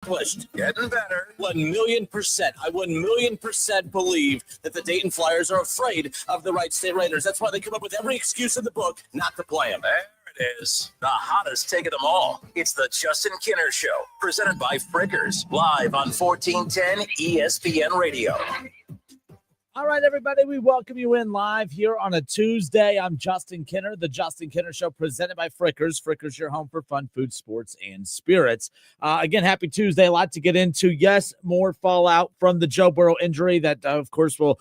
Getting better. 1,000,000%. I 1,000,000% believe that the Dayton Flyers are afraid of the Wright State Raiders. That's why they come up with every excuse in the book not to play them. There it is. The hottest take of them all. It's the Justin Kinner Show, presented by Frickers, live on 1410 ESPN Radio. All right, everybody, we welcome you in live here on a Tuesday. I'm Justin Kinner, the Justin Kinner Show, presented by Frickers. Frickers, your home for fun, food, sports, and spirits. Again, happy Tuesday. A lot to get into. Yes, more fallout from the Joe Burrow injury that, of course, will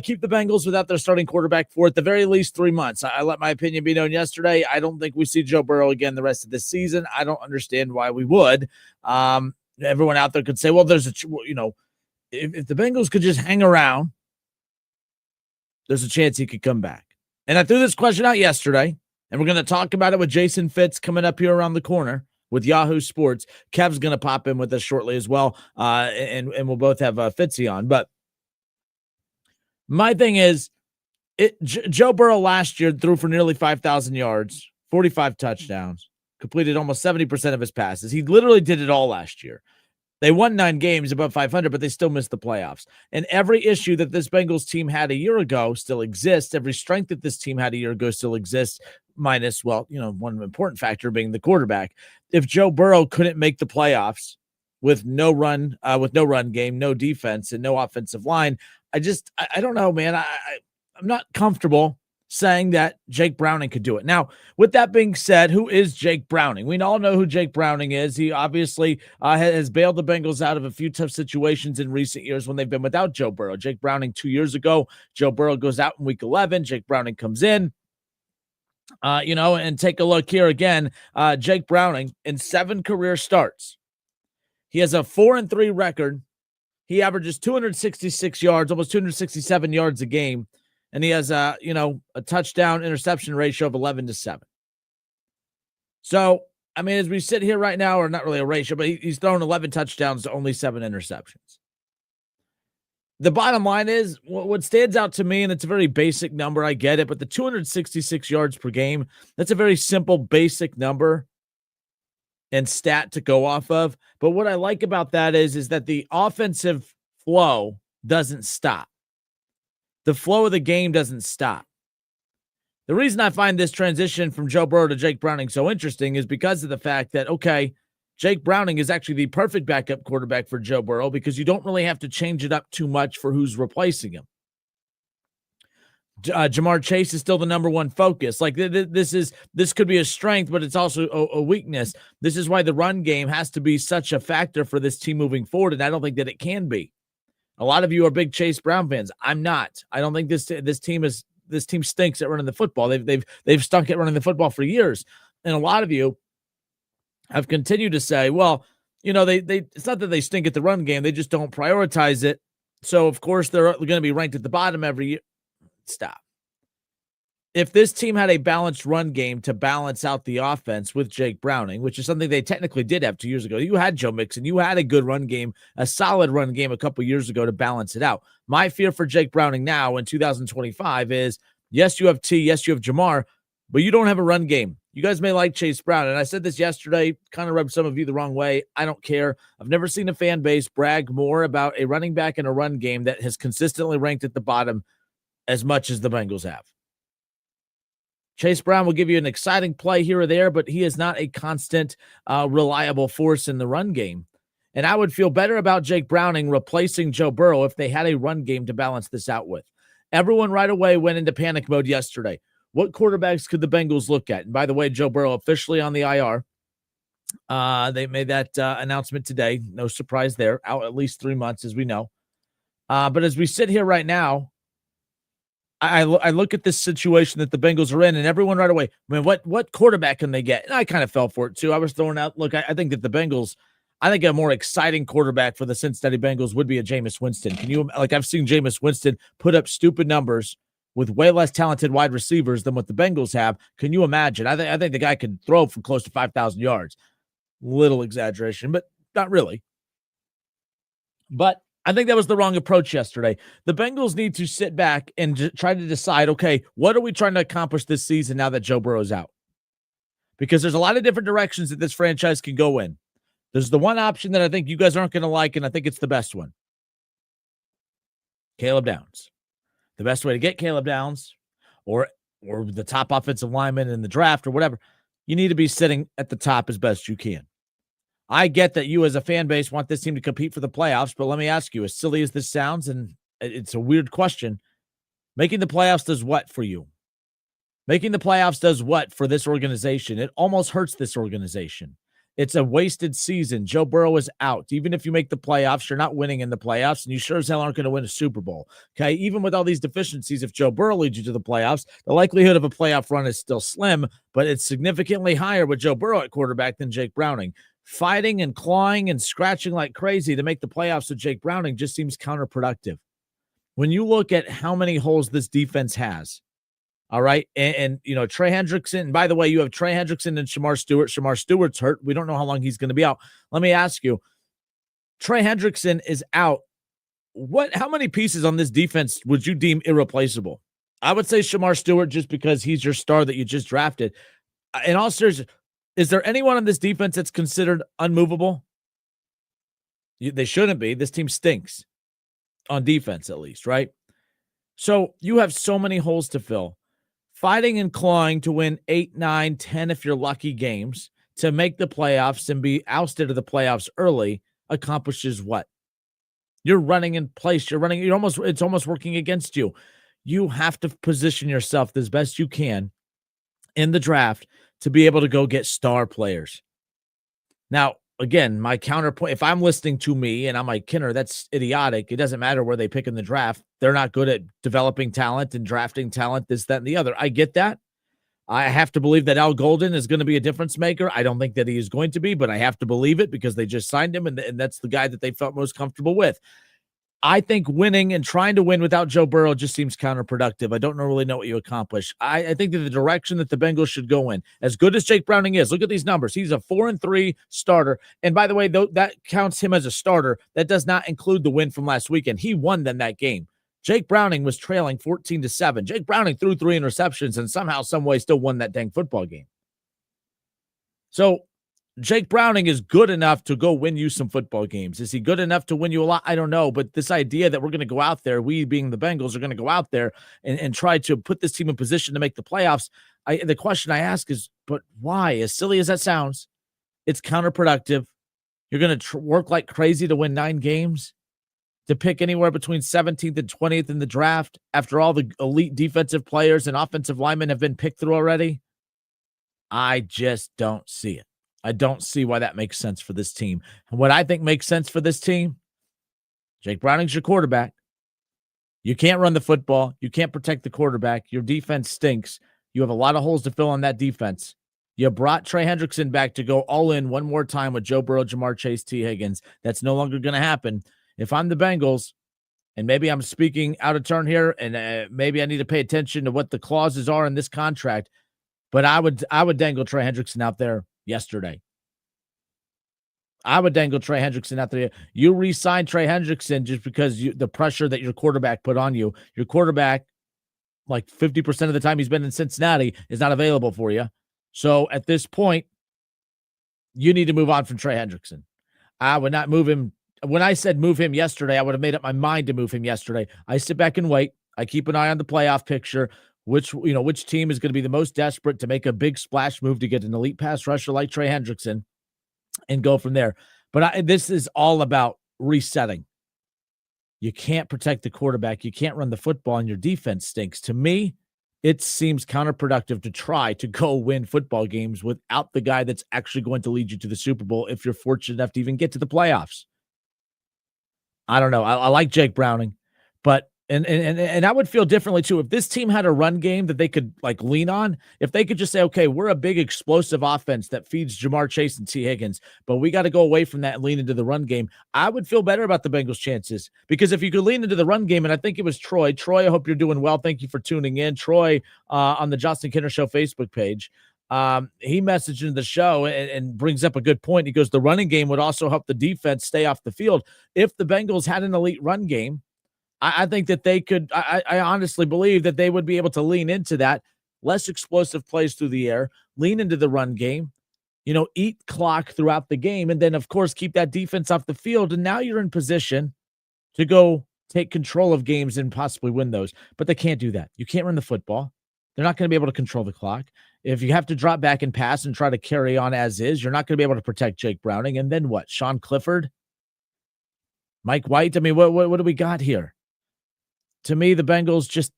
keep the Bengals without their starting quarterback for, at the very least, 3 months. I let my opinion be known yesterday. I don't think we see Joe Burrow again the rest of this season. I don't understand why we would. Everyone out there could say, well, if the Bengals could just hang around, there's a chance he could come back. And I threw this question out yesterday, and we're going to talk about it with Jason Fitz coming up here around the corner with Yahoo Sports. Kev's going to pop in with us shortly as well, and we'll both have Fitzy on. But my thing is, Joe Burrow last year threw for nearly 5,000 yards, 45 touchdowns, completed almost 70% of his passes. He literally did it all last year. They won 9 games above 500, but they still missed the playoffs. And every issue that this Bengals team had a year ago still exists. Every strength that this team had a year ago still exists, minus, one important factor being the quarterback. If Joe Burrow couldn't make the playoffs with no run game, no defense, and no offensive line, I don't know, man. I'm not comfortable saying that Jake Browning could do it. Now, with that being said, who is Jake Browning? We all know who Jake Browning is. He obviously has bailed the Bengals out of a few tough situations in recent years when they've been without Joe Burrow. Jake Browning 2 years ago, Joe Burrow goes out in week 11. Jake Browning comes in, and take a look here again. Jake Browning in 7 career starts. He has a 4-3 record. He averages 266 yards, almost 267 yards a game. And he has a touchdown interception ratio of 11-7. So, I mean, as we sit here right now, or not really a ratio, but he's thrown 11 touchdowns to only 7 interceptions. The bottom line is what stands out to me, and it's a very basic number. I get it, but the 266 yards per game, that's a very simple, basic number and stat to go off of. But what I like about that is that the offensive flow doesn't stop. The flow of the game doesn't stop. The reason I find this transition from Joe Burrow to Jake Browning so interesting is because of the fact that, okay, Jake Browning is actually the perfect backup quarterback for Joe Burrow because you don't really have to change it up too much for who's replacing him. Jamar Chase is still the number one focus. Like this could be a strength, but it's also a weakness. This is why the run game has to be such a factor for this team moving forward, and I don't think that it can be. A lot of you are big Chase Brown fans. I'm not. I don't think this team stinks at running the football. They've stunk at running the football for years, and a lot of you have continued to say, well, it's not that they stink at the run game. They just don't prioritize it. So of course they're going to be ranked at the bottom every year. Stop. If this team had a balanced run game to balance out the offense with Jake Browning, which is something they technically did have 2 years ago, you had Joe Mixon, you had a good run game, a solid run game a couple years ago to balance it out. My fear for Jake Browning now in 2025 is, yes, you have T, yes, you have Jamar, but you don't have a run game. You guys may like Chase Brown, and I said this yesterday, kind of rubbed some of you the wrong way. I don't care. I've never seen a fan base brag more about a running back in a run game that has consistently ranked at the bottom as much as the Bengals have. Chase Brown will give you an exciting play here or there, but he is not a constant, reliable force in the run game. And I would feel better about Jake Browning replacing Joe Burrow if they had a run game to balance this out with. Everyone right away went into panic mode yesterday. What quarterbacks could the Bengals look at? And by the way, Joe Burrow officially on the IR. They made that announcement today. No surprise there. Out at least 3 months, as we know. But as we sit here right now, I look at this situation that the Bengals are in, and everyone right away, man, what quarterback can they get? And I kind of fell for it too. I was throwing out, look, I think that the Bengals, I think a more exciting quarterback for the Cincinnati Bengals would be a Jameis Winston. I've seen Jameis Winston put up stupid numbers with way less talented wide receivers than what the Bengals have. Can you imagine? I think the guy could throw for close to 5,000 yards. Little exaggeration, but not really. But I think that was the wrong approach yesterday. The Bengals need to sit back and try to decide, okay, what are we trying to accomplish this season now that Joe Burrow's out? Because there's a lot of different directions that this franchise can go in. There's the one option that I think you guys aren't going to like, and I think it's the best one. Caleb Downs. The best way to get Caleb Downs or the top offensive lineman in the draft or whatever, you need to be sitting at the top as best you can. I get that you as a fan base want this team to compete for the playoffs, but let me ask you, as silly as this sounds, and it's a weird question, making the playoffs does what for you? Making the playoffs does what for this organization? It almost hurts this organization. It's a wasted season. Joe Burrow is out. Even if you make the playoffs, you're not winning in the playoffs, and you sure as hell aren't going to win a Super Bowl. Okay, even with all these deficiencies, if Joe Burrow leads you to the playoffs, the likelihood of a playoff run is still slim, but it's significantly higher with Joe Burrow at quarterback than Jake Browning. Fighting and clawing and scratching like crazy to make the playoffs with Jake Browning just seems counterproductive. When you look at how many holes this defense has, all right. And Trey Hendrickson, and by the way, you have Trey Hendrickson and Shamar Stewart. Shamar Stewart's hurt. We don't know how long he's going to be out. Let me ask you, Trey Hendrickson is out. How many pieces on this defense would you deem irreplaceable? I would say Shamar Stewart just because he's your star that you just drafted. In all seriousness, is there anyone on this defense that's considered unmovable? They shouldn't be. This team stinks on defense, at least, right? So you have so many holes to fill. Fighting and clawing to win 8, 9, 10, if you're lucky, games to make the playoffs and be ousted of the playoffs early accomplishes what? You're running in place. It's almost working against you. You have to position yourself as best you can in the draft to be able to go get star players. Now, again, my counterpoint, if I'm listening to me and I'm like, Kinner, that's idiotic. It doesn't matter where they pick in the draft. They're not good at developing talent and drafting talent, this, that, and the other. I get that. I have to believe that Al Golden is going to be a difference maker. I don't think that he is going to be, but I have to believe it because they just signed him, and that's the guy that they felt most comfortable with. I think winning and trying to win without Joe Burrow just seems counterproductive. I don't really know what you accomplish. I think that the direction that the Bengals should go in, as good as Jake Browning is, look at these numbers. He's a 4-3 starter. And by the way, though, that counts him as a starter. That does not include the win from last weekend. He won them that game. Jake Browning was trailing 14-7. Jake Browning threw 3 interceptions and somehow, some way still won that dang football game. So Jake Browning is good enough to go win you some football games. Is he good enough to win you a lot? I don't know. But this idea that we're going to go out there, we being the Bengals, are going to go out there and try to put this team in position to make the playoffs. The question I ask is, but why? As silly as that sounds, it's counterproductive. You're going to work like crazy to win 9 games, to pick anywhere between 17th and 20th in the draft after all the elite defensive players and offensive linemen have been picked through already. I just don't see it. I don't see why that makes sense for this team. And what I think makes sense for this team, Jake Browning's your quarterback. You can't run the football. You can't protect the quarterback. Your defense stinks. You have a lot of holes to fill on that defense. You brought Trey Hendrickson back to go all in one more time with Joe Burrow, Jamar Chase, T. Higgins. That's no longer going to happen. If I'm the Bengals, and maybe I'm speaking out of turn here, and maybe I need to pay attention to what the clauses are in this contract, but I would dangle Trey Hendrickson out there yesterday. I would dangle Trey Hendrickson out there. You re-sign Trey Hendrickson just because the pressure that your quarterback put on you. Your quarterback, like 50% of the time he's been in Cincinnati, is not available for you. So at this point, you need to move on from Trey Hendrickson. I would not move him. When I said move him yesterday, I would have made up my mind to move him yesterday. I sit back and wait. I keep an eye on the playoff picture. Which team is going to be the most desperate to make a big splash move to get an elite pass rusher like Trey Hendrickson and go from there. But this is all about resetting. You can't protect the quarterback. You can't run the football, and your defense stinks. To me, it seems counterproductive to try to go win football games without the guy that's actually going to lead you to the Super Bowl if you're fortunate enough to even get to the playoffs. I don't know. I like Jake Browning, but and I would feel differently too if this team had a run game that they could like lean on. If they could just say, okay, we're a big explosive offense that feeds Jamar Chase and T. Higgins, but we got to go away from that and lean into the run game. I would feel better about the Bengals' chances because if you could lean into the run game, and I think it was Troy. Troy, I hope you're doing well. Thank you for tuning in. Troy on the Justin Kinner Show Facebook page. He messaged in the show and brings up a good point. He goes, the running game would also help the defense stay off the field. If the Bengals had an elite run game, I think that they could, I honestly believe that they would be able to lean into that, less explosive plays through the air, lean into the run game, eat clock throughout the game, and then, of course, keep that defense off the field. And now you're in position to go take control of games and possibly win those. But they can't do that. You can't run the football. They're not going to be able to control the clock. If you have to drop back and pass and try to carry on as is, you're not going to be able to protect Jake Browning. And then what? Sean Clifford? Mike White? I mean, what do we got here? To me, the Bengals just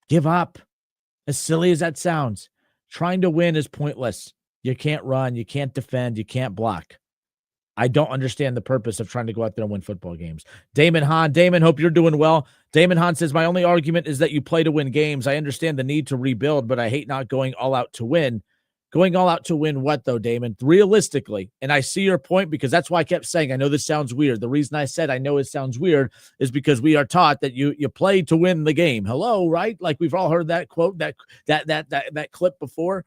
give up. As silly as that sounds, trying to win is pointless. You can't run, you can't defend, you can't block. I don't understand the purpose of trying to go out there and win football games. Damon Hahn, hope you're doing well. Damon Hahn says, my only argument is that you play to win games. I understand the need to rebuild, but I hate not going all out to win. Going all out to win what, though, Damon? Realistically, and I see your point, because that's why I kept saying, I know this sounds weird. The reason I said I know it sounds weird is because we are taught that you play to win the game. Hello, right? Like, we've all heard that quote, that clip before.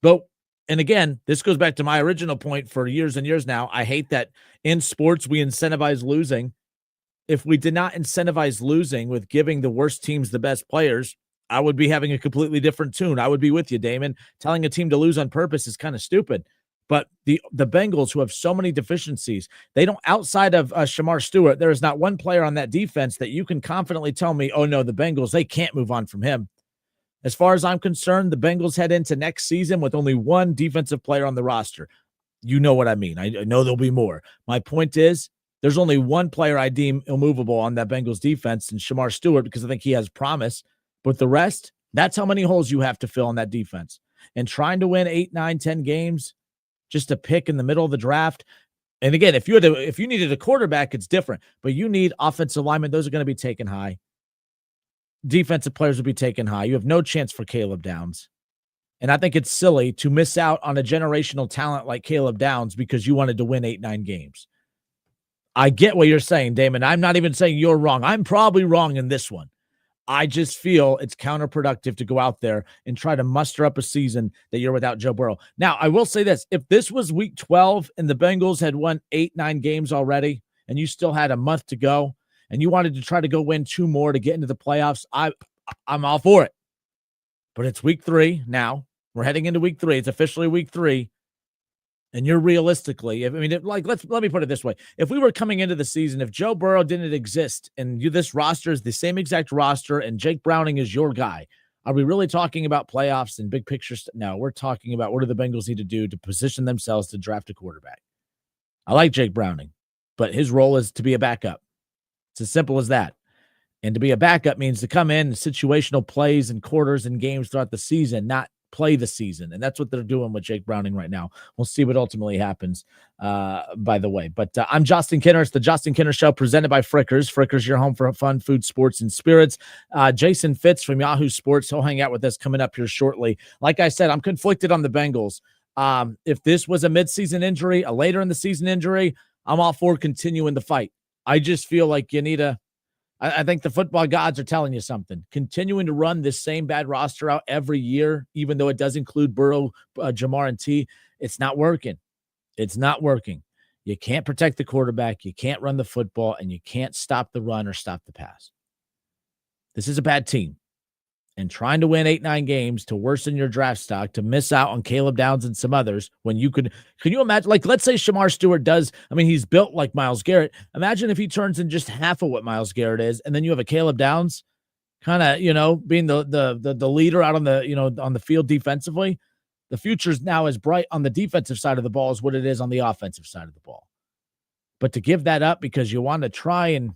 But, and again, this goes back to my original point for years and years now. I hate that in sports we incentivize losing. If we did not incentivize losing with giving the worst teams the best players, I would be having a completely different tune. I would be with you, Damon. Telling a team to lose on purpose is kind of stupid. But the Bengals, who have so many deficiencies, they don't, outside of Shamar Stewart, there is not one player on that defense that you can confidently tell me, oh no, the Bengals, they can't move on from him. As far as I'm concerned, the Bengals head into next season with only one defensive player on the roster. You know what I mean. I know there'll be more. My point is, there's only one player I deem immovable on that Bengals defense, and Shamar Stewart, because I think he has promise. But the rest, that's how many holes you have to fill in that defense. And trying to win 8, 9, 10 games just to pick in the middle of the draft. And again, if you needed a quarterback, it's different. But you need offensive linemen. Those are going to be taken high. Defensive players will be taken high. You have no chance for Caleb Downs. And I think it's silly to miss out on a generational talent like Caleb Downs because you wanted to win 8, 9 games. I get what you're saying, Damon. I'm not even saying you're wrong. I'm probably wrong in this one. I just feel it's counterproductive to go out there and try to muster up a season that you're without Joe Burrow. Now, I will say this. If this was week 12 and the Bengals had won 8, 9 games already and you still had a month to go and you wanted to try to go win 2 more to get into the playoffs, I'm all for it. But it's week 3 now. We're heading into week 3. It's officially week 3. And you're realistically, let me put it this way. If we were coming into the season, if Joe Burrow didn't exist and this roster is the same exact roster and Jake Browning is your guy, are we really talking about playoffs and big picture? No, we're talking about what do the Bengals need to do to position themselves to draft a quarterback. I like Jake Browning, but his role is to be a backup. It's as simple as that. And to be a backup means to come in situational plays and quarters and games throughout the season, not play the season. And that's what they're doing with Jake Browning right now. We'll see what ultimately happens, by the way. But I'm Justin Kinner. It's the Justin Kinner Show presented by Frickers. Frickers, your home for fun, food, sports, and spirits. Jason Fitz from Yahoo Sports, he'll hang out with us coming up here shortly. Like I said, I'm conflicted on the Bengals. If this was a midseason injury, a later in the season injury, I'm all for continuing the fight. I just feel like you need I think the football gods are telling you something. Continuing to run this same bad roster out every year, even though it does include Burrow, Jamar, and T, it's not working. It's not working. You can't protect the quarterback. You can't run the football, and you can't stop the run or stop the pass. This is a bad team. And trying to win 8, 9 games to worsen your draft stock, to miss out on Caleb Downs and some others when you can you imagine, like, let's say Shamar Stewart does, he's built like Myles Garrett. Imagine if he turns in just half of what Myles Garrett is, and then you have a Caleb Downs kind of, being the leader out on the, on the field defensively. The future's now as bright on the defensive side of the ball as what it is on the offensive side of the ball. But to give that up because you want to try and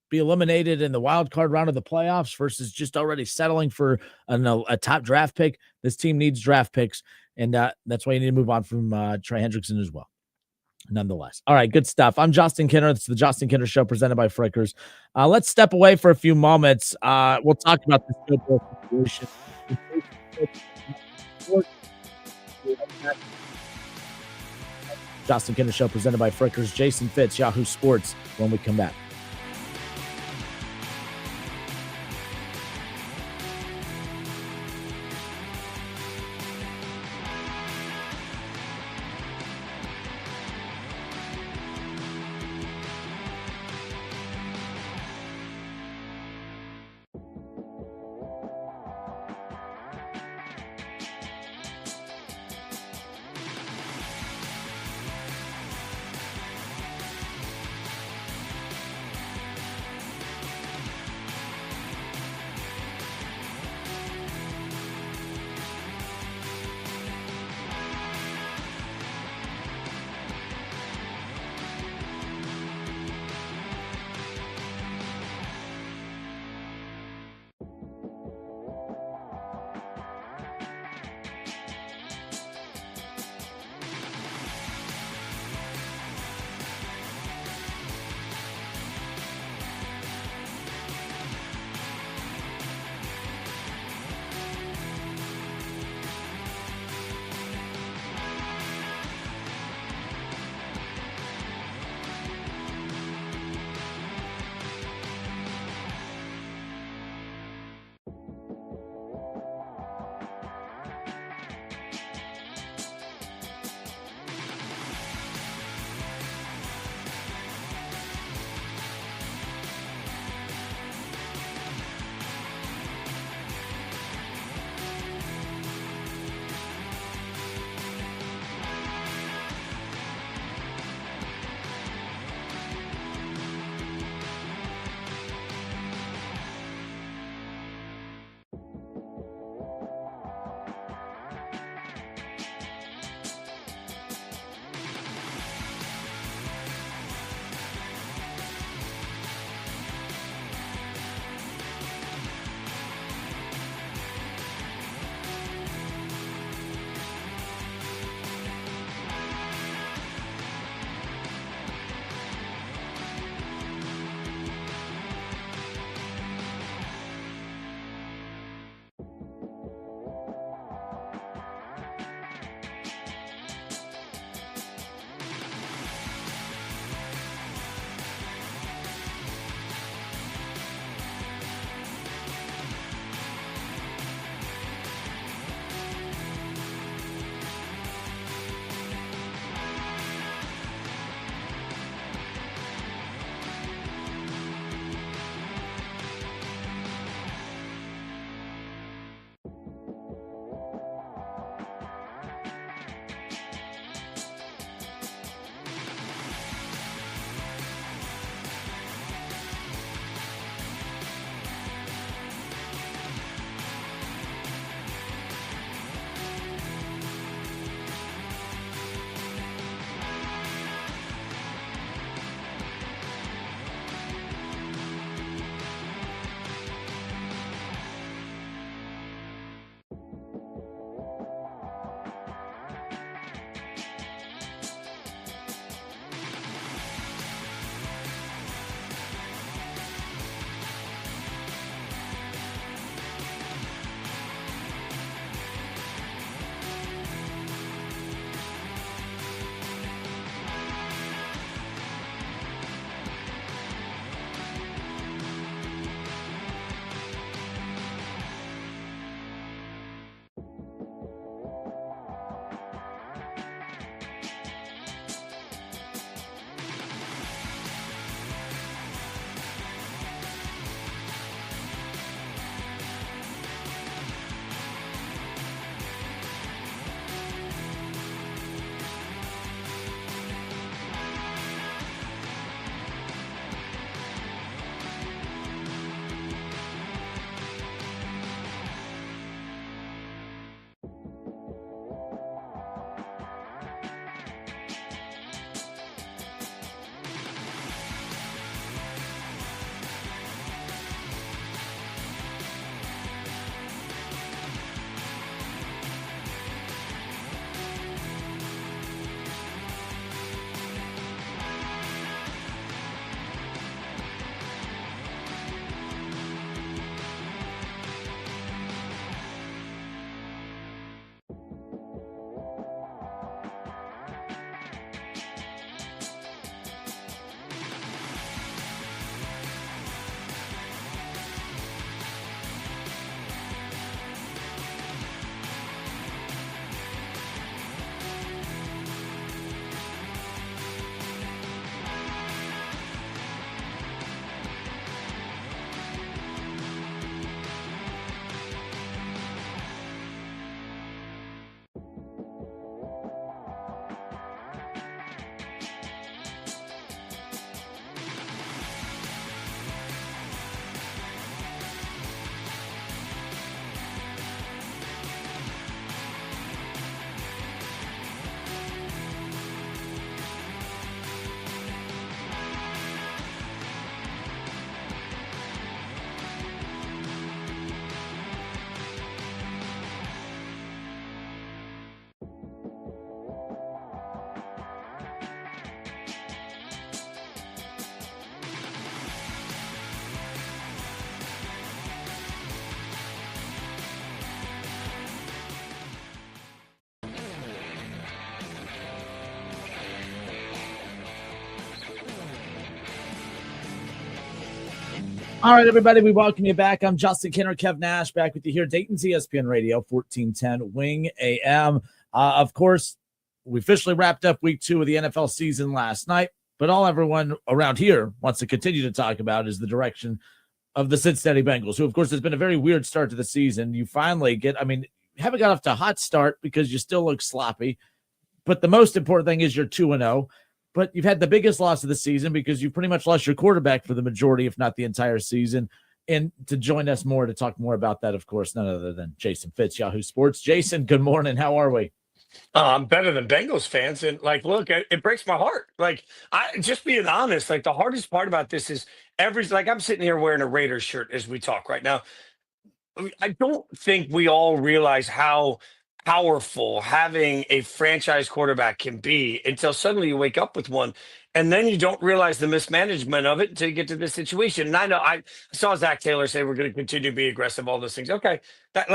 be eliminated in the wild card round of the playoffs versus just already settling for a top draft pick. This team needs draft picks, and that's why you need to move on from Trey Hendrickson as well. Nonetheless. All right, good stuff. I'm Justin Kinner. It's the Justin Kinner Show presented by Frickers. Let's step away for a few moments. We'll talk about this football situation. Justin Kinner Show presented by Frickers. Jason Fitz, Yahoo Sports, when we come back. All right, everybody, we welcome you back. I'm Justin Kinner, Kev Nash, back with you here, Dayton's ESPN Radio, 1410 Wing AM. Of course, we officially wrapped up week 2 of the NFL season last night, but all everyone around here wants to continue to talk about is the direction of the Cincinnati Bengals, who, of course, has been a very weird start to the season. You finally you haven't got off to a hot start because you still look sloppy, but the most important thing is you're 2-0. But you've had the biggest loss of the season because you pretty much lost your quarterback for the majority, if not the entire season. And to join us more to talk more about that, of course, none other than Jason Fitz, Yahoo Sports. Jason, good morning. How are we? I'm better than Bengals fans. And look, it breaks my heart. I just being honest, the hardest part about this is I'm sitting here wearing a Raiders shirt as we talk right now. I don't think we all realize how powerful having a franchise quarterback can be until suddenly you wake up with one. And then you don't realize the mismanagement of it until you get to this situation. And I know I saw Zach Taylor say we're going to continue to be aggressive, all those things. Okay,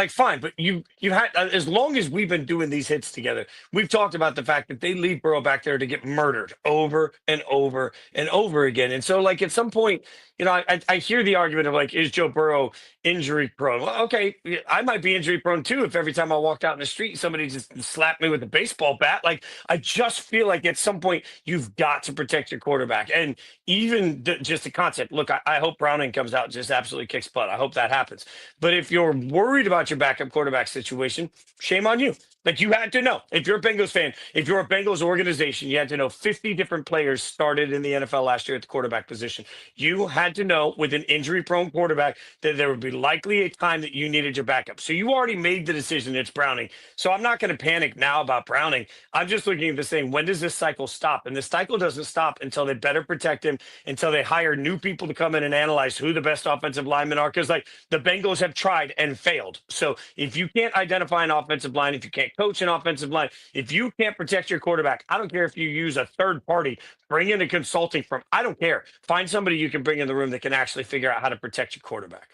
fine. But you had, as long as we've been doing these hits together, we've talked about the fact that they leave Burrow back there to get murdered over and over and over again. And so at some point, I hear the argument of is Joe Burrow injury prone? Well, okay, I might be injury prone too if every time I walked out in the street, somebody just slapped me with a baseball bat. I just feel like at some point you've got to protect your quarterback. And even just the concept, look, I hope Browning comes out and just absolutely kicks butt. I hope that happens. But if you're worried about your backup quarterback situation, shame on you. You had to know. If you're a Bengals fan, if you're a Bengals organization, you had to know 50 different players started in the NFL last year at the quarterback position. You had to know with an injury-prone quarterback that there would be likely a time that you needed your backup. So you already made the decision it's Browning. So I'm not going to panic now about Browning. I'm just looking at this thing. When does this cycle stop? And the cycle doesn't stop until they better protect him, until they hire new people to come in and analyze who the best offensive linemen are. Because the Bengals have tried and failed. So if you can't identify an offensive line, if you can't coach an offensive line, if you can't protect your quarterback, I don't care if you use a third party, bring in a consulting firm. I don't care. Find somebody you can bring in the room that can actually figure out how to protect your quarterback.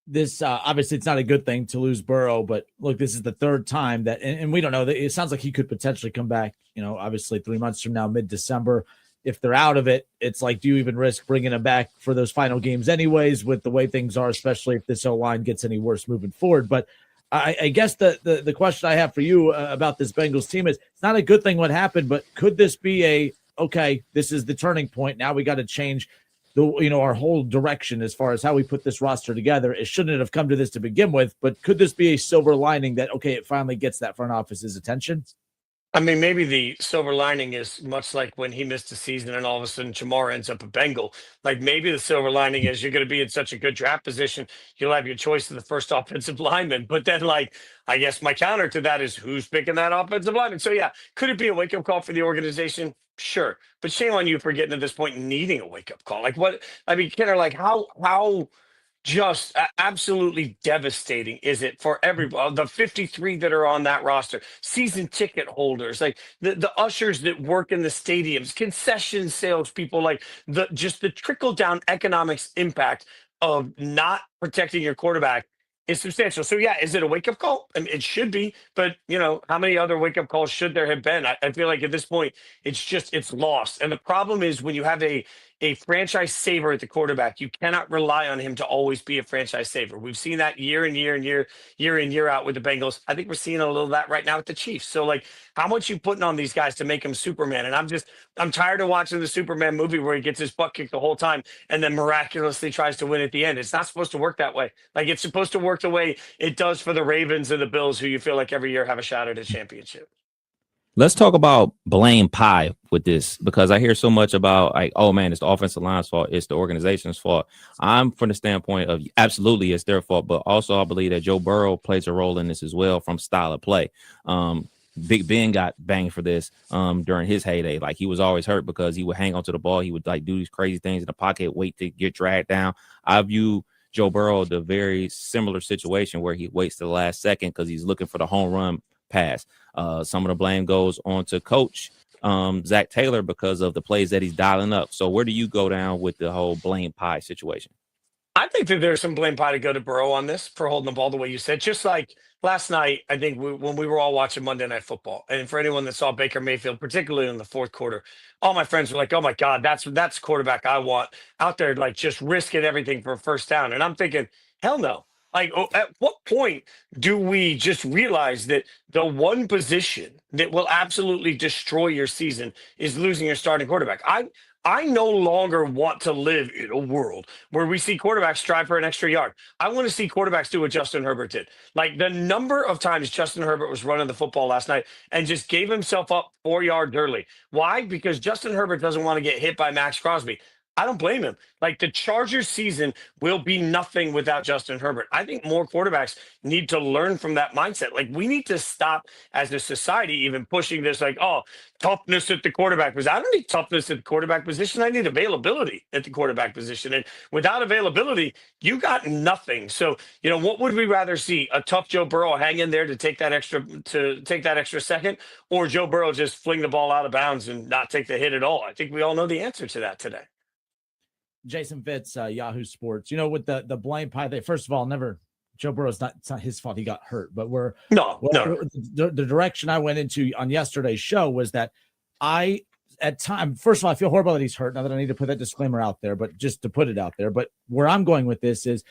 This obviously it's not a good thing to lose Burrow, but look, this is the third time that, and we don't know that it sounds like he could potentially come back, obviously 3 months from now, mid-December. If they're out of it, it's do you even risk bringing him back for those final games anyways, with the way things are, especially if this O-line gets any worse moving forward. But I guess the question I have for you about this Bengals team is it's not a good thing what happened, but could this be okay, this is the turning point. Now we got to change our whole direction as far as how we put this roster together. It shouldn't have come to this to begin with, but could this be a silver lining that, okay, it finally gets that front office's attention? I mean, maybe the silver lining is much like when he missed a season and all of a sudden Jamar ends up a Bengal. Maybe the silver lining is you're going to be in such a good draft position, you'll have your choice of the first offensive lineman. But then, I guess my counter to that is who's picking that offensive lineman. So, yeah, could it be a wake-up call for the organization? Sure. But shame on you for getting to this point and needing a wake-up call. Kenner, how just absolutely devastating is it for everybody, the 53 that are on that roster, season ticket holders, the ushers that work in the stadiums, concession salespeople, the trickle down economics impact of not protecting your quarterback is substantial. So yeah, is it a wake up call? I mean, it should be, but how many other wake up calls should there have been? I feel like at this point, it's lost. And the problem is when you have a franchise saver at the quarterback, you cannot rely on him to always be a franchise saver. We've seen that year in, year out with the Bengals. I think we're seeing a little of that right now with the Chiefs. So how much you putting on these guys to make him Superman? And I'm tired of watching the Superman movie where he gets his butt kicked the whole time and then miraculously tries to win at the end. It's not supposed to work that way. It's supposed to work the way it does for the Ravens and the Bills, who you feel like every year have a shot at a championship. Let's talk about blame pie with this, because I hear so much about oh man, it's the offensive line's fault, it's the organization's fault. I'm from the standpoint of absolutely it's their fault, but also I believe that Joe Burrow plays a role in this as well from style of play. Big Ben got banged for this during his heyday. He was always hurt because he would hang onto the ball. He would do these crazy things in the pocket, wait to get dragged down. I view Joe Burrow the very similar situation where he waits to the last second because he's looking for the home run pass. Some of the blame goes on to coach Zach Taylor because of the plays that he's dialing up. So where do you go down with the whole blame pie situation? I think that there's some blame pie to go to Burrow on this for holding the ball the way you said. Just like last night, I think when we were all watching Monday Night Football, and for anyone that saw Baker Mayfield, particularly in the fourth quarter, all my friends were like, "Oh my God, that's quarterback I want out there, like just risking everything for a first down." And I'm thinking, hell no. Like, at what point do we just realize that the one position that will absolutely destroy your season is losing your starting quarterback? I no longer want to live in a world where we see quarterbacks strive for an extra yard. I want to see quarterbacks do what Justin Herbert did. Like the number of times Justin Herbert was running the football last night and just gave himself up 4 yards early. Why? Because Justin Herbert doesn't want to get hit by Max Crosby. I don't blame him. Like the Chargers season will be nothing without Justin Herbert. I think more quarterbacks need to learn from that mindset. Like we need to stop as a society even pushing this like, oh, toughness at the quarterback position. I don't need toughness at the quarterback position. I need availability at the quarterback position. And without availability, you got nothing. So, what would we rather see? A tough Joe Burrow hang in there to take that extra second, or Joe Burrow just fling the ball out of bounds and not take the hit at all? I think we all know the answer to that today. Jason Fitz, Yahoo Sports. With the blame pie thing. First of all, Joe Burrow's it's not his fault he got hurt, but the direction I went into on yesterday's show was that first of all, I feel horrible that he's hurt. Now that I need to put that disclaimer out there, but just to put it out there. But where I'm going with this is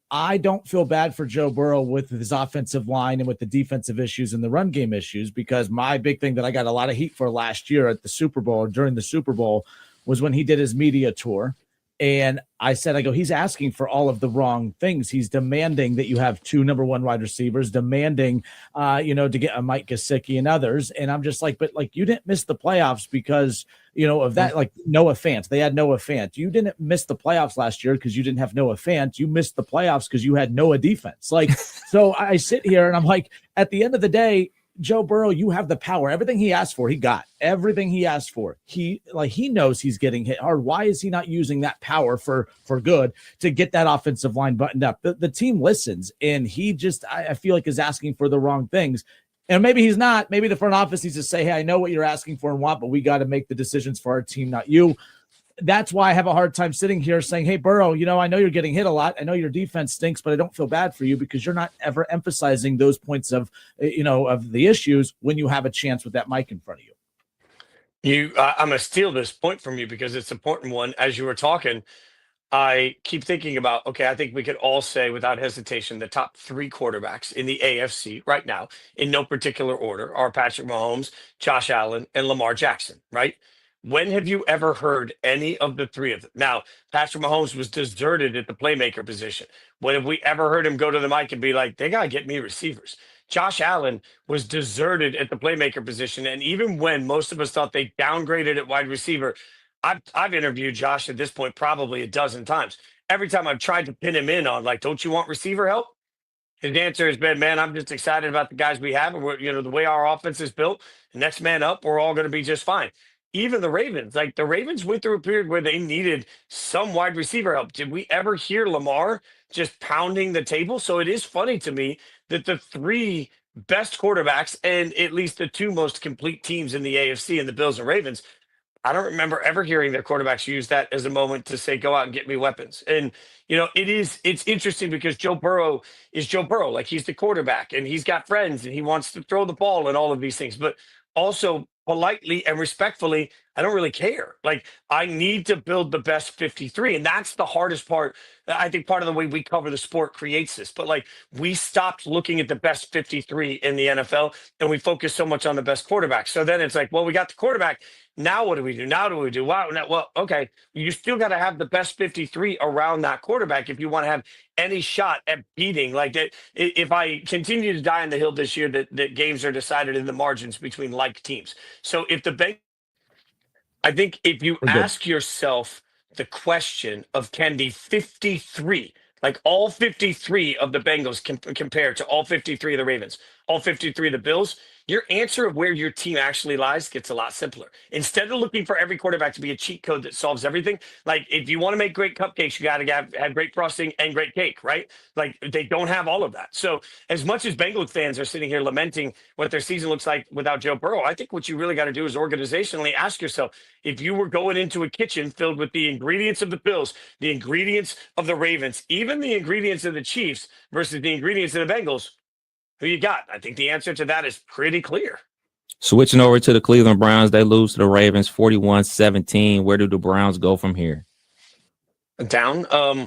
I don't feel bad for Joe Burrow with his offensive line and with the defensive issues and the run game issues, because my big thing that I got a lot of heat for last year at the Super Bowl or during the Super Bowl was when he did his media tour. And I said, he's asking for all of the wrong things. He's demanding that you have 2 number 1 wide receivers, demanding, to get a Mike Gesicki and others. And I'm just like, but like, you didn't miss the playoffs because, of that, like Noah Fant. They had Noah Fant. You didn't miss the playoffs last year because you didn't have Noah Fant. You missed the playoffs because you had Noah defense. Like, so I sit here and I'm like, at the end of the day, Joe Burrow, you have the power. Everything he asked for, he got. Everything he asked for. He knows he's getting hit hard. Why is he not using that power for good to get that offensive line buttoned up? The team listens, and he just, I feel like, is asking for the wrong things. And maybe he's not. Maybe the front office needs to say, hey, I know what you're asking for and want, but we got to make the decisions for our team, not you. That's why I have a hard time sitting here saying, hey, Burrow, I know you're getting hit a lot. I know your defense stinks, but I don't feel bad for you because you're not ever emphasizing those points of the issues when you have a chance with that mic in front of you. I'm going to steal this point from you because it's an important one. As you were talking, I keep thinking about, okay, I think we could all say without hesitation the top 3 quarterbacks in the AFC right now, in no particular order, are Patrick Mahomes, Josh Allen, and Lamar Jackson, right? When have you ever heard any of the 3 of them? Now, Patrick Mahomes was deserted at the playmaker position. When have we ever heard him go to the mic and be like, they got to get me receivers? Josh Allen was deserted at the playmaker position. And even when most of us thought they downgraded at wide receiver, I've interviewed Josh at this point probably a dozen times. Every time I've tried to pin him in on, like, don't you want receiver help? His answer has been, man, I'm just excited about the guys we have. And we're, the way our offense is built, the next man up, we're all going to be just fine. Even the Ravens, like the Ravens went through a period where they needed some wide receiver help. Did we ever hear Lamar just pounding the table? So it is funny to me that the 3 best quarterbacks and at least the 2 most complete teams in the AFC and the Bills and Ravens, I don't remember ever hearing their quarterbacks use that as a moment to say, go out and get me weapons. And, it's interesting because Joe Burrow is Joe Burrow. Like he's the quarterback and he's got friends and he wants to throw the ball and all of these things. But also politely and respectfully, I don't really care. Like I need to build the best 53. And that's the hardest part. I think part of the way we cover the sport creates this, but like we stopped looking at the best 53 in the NFL and we focus so much on the best quarterback. So then it's like, well, we got the quarterback. Now what do we do? Wow. Now, well, okay. You still got to have the best 53 around that quarterback if you want to have any shot at beating. Like that, if I continue to die on the hill this year, that games are decided in the margins between like teams. So if I think if you ask yourself the question of can the 53, like all 53 of the Bengals compare to all 53 of the Ravens, all 53 of the Bills, your answer of where your team actually lies gets a lot simpler. Instead of looking for every quarterback to be a cheat code that solves everything, like if you want to make great cupcakes, you got to have great frosting and great cake, right? Like they don't have all of that. So as much as Bengals fans are sitting here lamenting what their season looks like without Joe Burrow, I think what you really got to do is organizationally ask yourself, if you were going into a kitchen filled with the ingredients of the Bills, the ingredients of the Ravens, even the ingredients of the Chiefs versus the ingredients of the Bengals, who you got? I think the answer to that is pretty clear. Switching over to the Cleveland Browns, they lose to the Ravens 41-17. Where do the Browns go from here? Down. The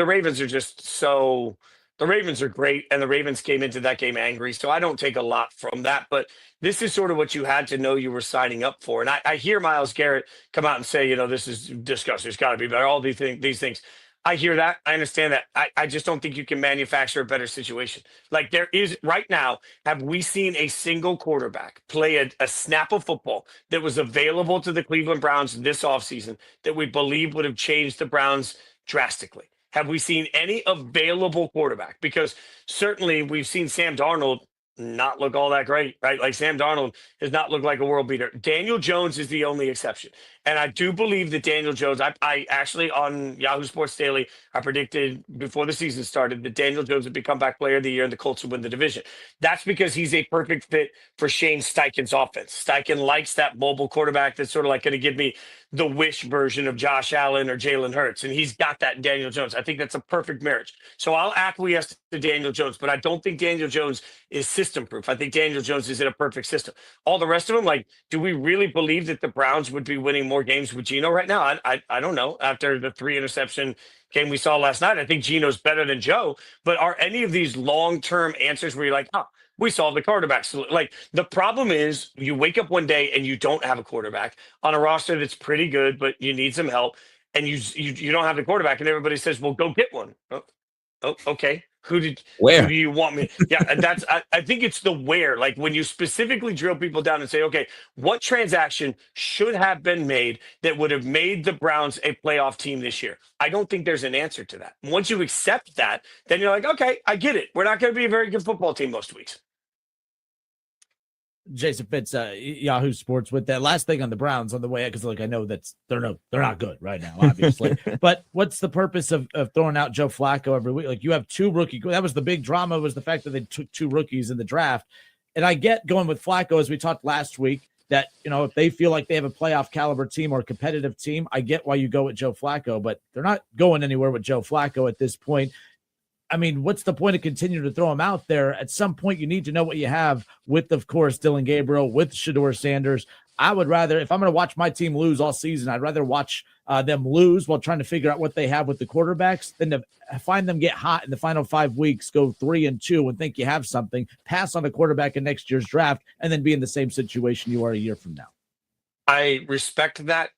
Ravens are just so. The Ravens are great, and the Ravens came into that game angry, so I don't take a lot from that. But this is sort of what you had to know you were signing up for. And I hear Myles Garrett come out and say, this is disgusting. It's got to be better. All these things. I hear that. I understand that. I just don't think you can manufacture a better situation. Like there is right now, have we seen a single quarterback play a snap of football that was available to the Cleveland Browns this offseason that we believe would have changed the Browns drastically? Have we seen any available quarterback? Because certainly we've seen Sam Darnold not look all that great, right? Like Sam Darnold does not look like a world beater. Daniel Jones is the only exception. And I do believe that Daniel Jones, I actually on Yahoo Sports Daily, I predicted before the season started that Daniel Jones would be comeback player of the year and the Colts would win the division. That's because he's a perfect fit for Shane Steichen's offense. Steichen likes that mobile quarterback that's sort of like going to give me the wish version of Josh Allen or Jalen Hurts. And he's got that in Daniel Jones. I think that's a perfect marriage. So I'll acquiesce to Daniel Jones, but I don't think Daniel Jones is system proof. I think Daniel Jones is in a perfect system. All the rest of them, like, do we really believe that the Browns would be winning more games with Geno right now? I don't know. After the 3 interception game we saw last night, I think Geno's better than Joe. But are any of these long-term answers where you're like, we solved the quarterbacks? Like the problem is you wake up one day and you don't have a quarterback on a roster that's pretty good, but you need some help, and you don't have the quarterback, and everybody says, well, go get one. Oh, okay. Who do you want me? Yeah, and I think it's the where. Like when you specifically drill people down and say, okay, what transaction should have been made that would have made the Browns a playoff team this year? I don't think there's an answer to that. Once you accept that, then you're like, okay, I get it. We're not going to be a very good football team most weeks. Jason Fitz, Yahoo Sports, with that last thing on the Browns on the way, because I know that they're not good right now, obviously. But what's the purpose of throwing out Joe Flacco every week? Like you have 2 rookies. That was the big drama, was the fact that they took 2 rookies in the draft. And I get going with Flacco, as we talked last week, that if they feel like they have a playoff caliber team or a competitive team, I get why you go with Joe Flacco, but they're not going anywhere with Joe Flacco at this point. I mean, what's the point of continuing to throw him out there? At some point, you need to know what you have with, of course, Dylan Gabriel, with Shedeur Sanders. I would rather, if I'm going to watch my team lose all season, I'd rather watch them lose while trying to figure out what they have with the quarterbacks than to find them get hot in the final 5 weeks, go 3-2 and think you have something, pass on a quarterback in next year's draft, and then be in the same situation you are a year from now. I respect that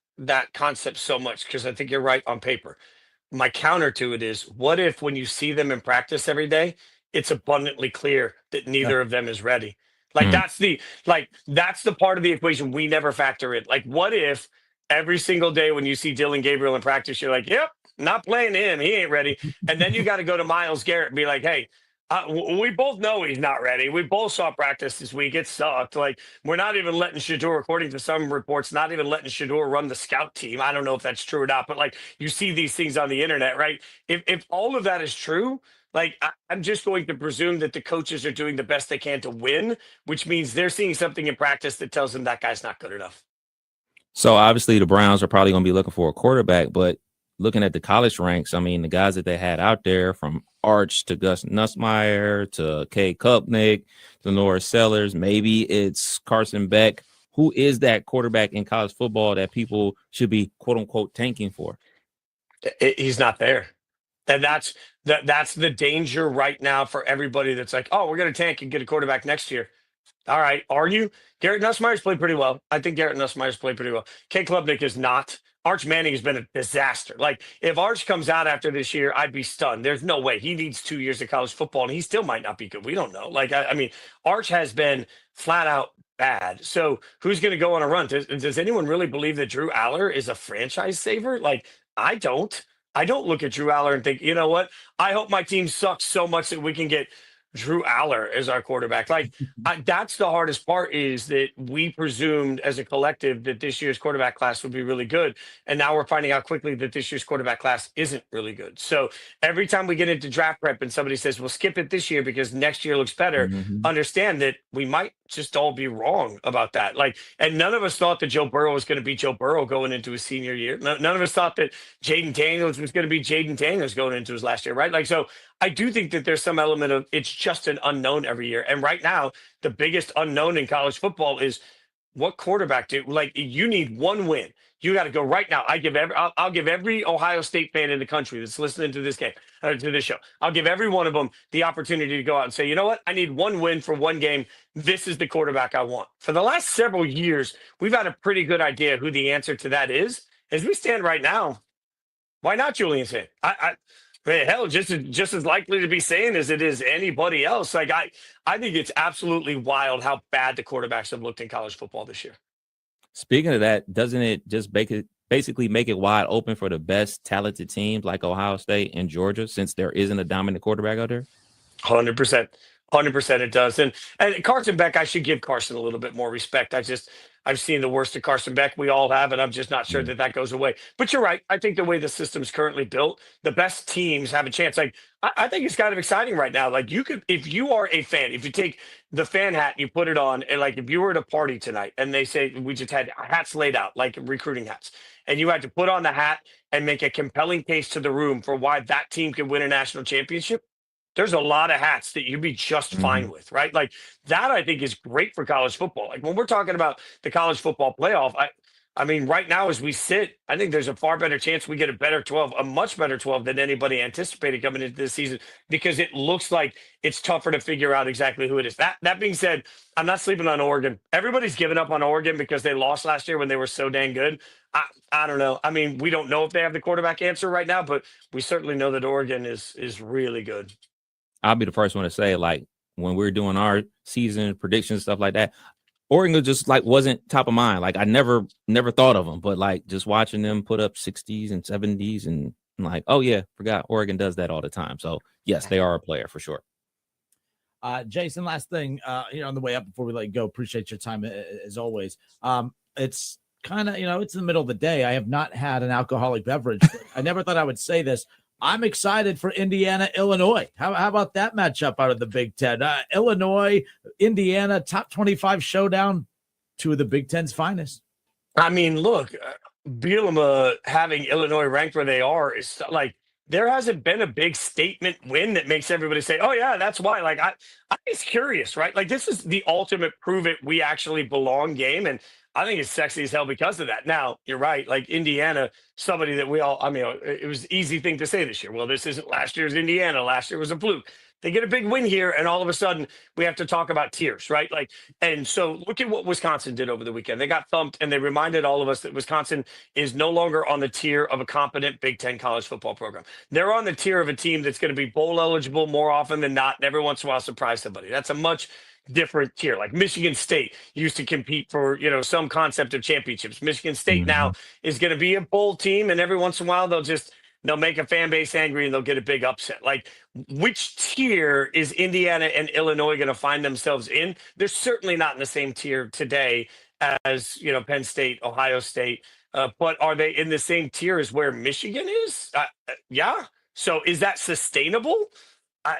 concept so much because I think you're right on paper. My counter to it is, what if when you see them in practice every day, it's abundantly clear that neither of them is ready? Like that's the part of the equation we never factor in. Like, what if every single day when you see Dylan Gabriel in practice, you're like, yep, not playing him. He ain't ready. And then you got to go to Myles Garrett and be like, hey, we both know he's not ready. We both saw practice this week. It sucked. Like, we're not even letting Shedeur, according to some reports, not even letting Shedeur run the scout team. I don't know if that's true or not, but like you see these things on the internet, right? If all of that is true, like I'm just going to presume that the coaches are doing the best they can to win, which means they're seeing something in practice that tells them that guy's not good enough. So obviously the Browns are probably going to be looking for a quarterback, but looking at the college ranks, I mean, the guys that they had out there, from Arch to Gus Nussmeier to Kay Kupnick to Norris Sellers, maybe it's Carson Beck. Who is that quarterback in college football that people should be, quote unquote, tanking for? He's not there. And that's the danger right now for everybody that's like, oh, we're going to tank and get a quarterback next year. All right. Are you? Garrett Nussmeier's played pretty well. I think Garrett Nussmeier's played pretty well. Kay Klubnik is not. Arch Manning has been a disaster. Like, if Arch comes out after this year, I'd be stunned. There's no way. He needs 2 years of college football, and he still might not be good. We don't know. Like, I mean, Arch has been flat out bad. So who's going to go on a run? Does anyone really believe that Drew Aller is a franchise saver? Like, I don't. I don't look at Drew Aller and think, you know what? I hope my team sucks so much that we can get Drew Aller as our quarterback. Like that's the hardest part, is that we presumed as a collective that this year's quarterback class would be really good. And now we're finding out quickly that this year's quarterback class isn't really good. So every time we get into draft prep and somebody says, well, skip it this year because next year looks better, understand that we might just all be wrong about that. Like, and none of us thought that Joe Burrow was going to be Joe Burrow going into his senior year. None of us thought that Jaden Daniels was going to be Jaden Daniels going into his last year, right? Like, so I do think that there's some element of it's just an unknown every year. And right now, the biggest unknown in college football is what quarterback do. Like, you need one win. You got to go right now. I'll give every Ohio State fan in the country that's listening to this game, to this show, I'll give every one of them the opportunity to go out and say, you know what? I need one win for one game. This is the quarterback I want. For the last several years, we've had a pretty good idea who the answer to that is. As we stand right now, why not Julian Saint? Hell, just as likely to be saying as it is anybody else. Like I think it's absolutely wild how bad the quarterbacks have looked in college football this year. Speaking of that, doesn't it just basically make it wide open for the best talented teams like Ohio State and Georgia, since there isn't a dominant quarterback out there? 100%. 100% it does. And Carson Beck, I should give Carson a little bit more respect. I've seen the worst of Carson Beck. We all have, and I'm just not sure that goes away. But you're right. I think the way the system's currently built, the best teams have a chance. Like, I think it's kind of exciting right now. Like, you could, if you are a fan, if you take the fan hat and you put it on, and like if you were at a party tonight and they say we just had hats laid out, like recruiting hats, and you had to put on the hat and make a compelling case to the room for why that team could win a national championship, there's a lot of hats that you'd be just fine with, right? Like that, I think, is great for college football. Like when we're talking about the college football playoff, I mean, right now as we sit, I think there's a far better chance we get a better 12, a much better 12 than anybody anticipated coming into this season, because it looks like it's tougher to figure out exactly who it is. That being said, I'm not sleeping on Oregon. Everybody's given up on Oregon because they lost last year when they were so dang good. I don't know. I mean, we don't know if they have the quarterback answer right now, but we certainly know that Oregon is really good. I'll be the first one to say, like, when we're doing our season predictions, stuff like that, Oregon just like wasn't top of mind. Like I never thought of them, but like just watching them put up 60s and 70s, and I'm like, oh yeah, forgot Oregon does that all the time. So yes, they are a player for sure. Jason, last thing, on the way up before we let you go, appreciate your time as always. It's kind of, it's in the middle of the day. I have not had an alcoholic beverage. I never thought I would say this. I'm excited for Indiana, Illinois. How about that matchup out of the Big Ten? Illinois, Indiana, top 25 showdown, two of the Big Ten's finest. I mean, look, Bielema having Illinois ranked where they are is like, there hasn't been a big statement win that makes everybody say, oh yeah, that's why. Like I'm just curious, right? Like this is the ultimate prove it we actually belong game. And I think it's sexy as hell because of that. Now, you're right. Like Indiana, somebody that it was an easy thing to say this year. Well, this isn't last year's Indiana. Last year was a fluke. They get a big win here, and all of a sudden we have to talk about tiers, right? Like, and so look at what Wisconsin did over the weekend. They got thumped, and they reminded all of us that Wisconsin is no longer on the tier of a competent Big Ten college football program. They're on the tier of a team that's going to be bowl eligible more often than not, and every once in a while surprise somebody. That's a much different tier. Like Michigan State used to compete for, some concept of championships. Michigan State now is going to be a bowl team, and every once in a while they'll make a fan base angry and they'll get a big upset. Like, which tier is Indiana and Illinois going to find themselves in? They're certainly not in the same tier today as, Penn State, Ohio State. But are they in the same tier as where Michigan is? Yeah. So is that sustainable?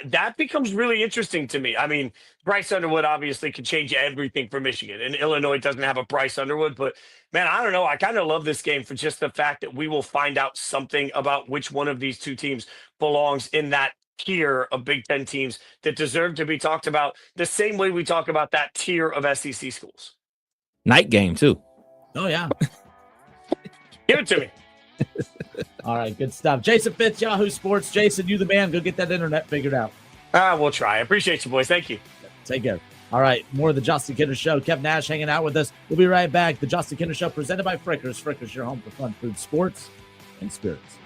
That becomes really interesting to me. I mean, Bryce Underwood obviously could change everything for Michigan, and Illinois doesn't have a Bryce Underwood. But, man, I don't know. I kind of love this game for just the fact that we will find out something about which one of these two teams belongs in that tier of Big Ten teams that deserve to be talked about the same way we talk about that tier of SEC schools. Night game, too. Oh, yeah. Give it to me. All right, good stuff. Jason Fitz, Yahoo Sports. Jason, you the man. Go get that internet figured out. We'll try. I appreciate you, boys. Thank you. Take care. All right, more of the Justin Kinner Show. Kev Nash hanging out with us. We'll be right back. The Justin Kinner Show presented by Frickers. Frickers, your home for fun food, sports, and spirits.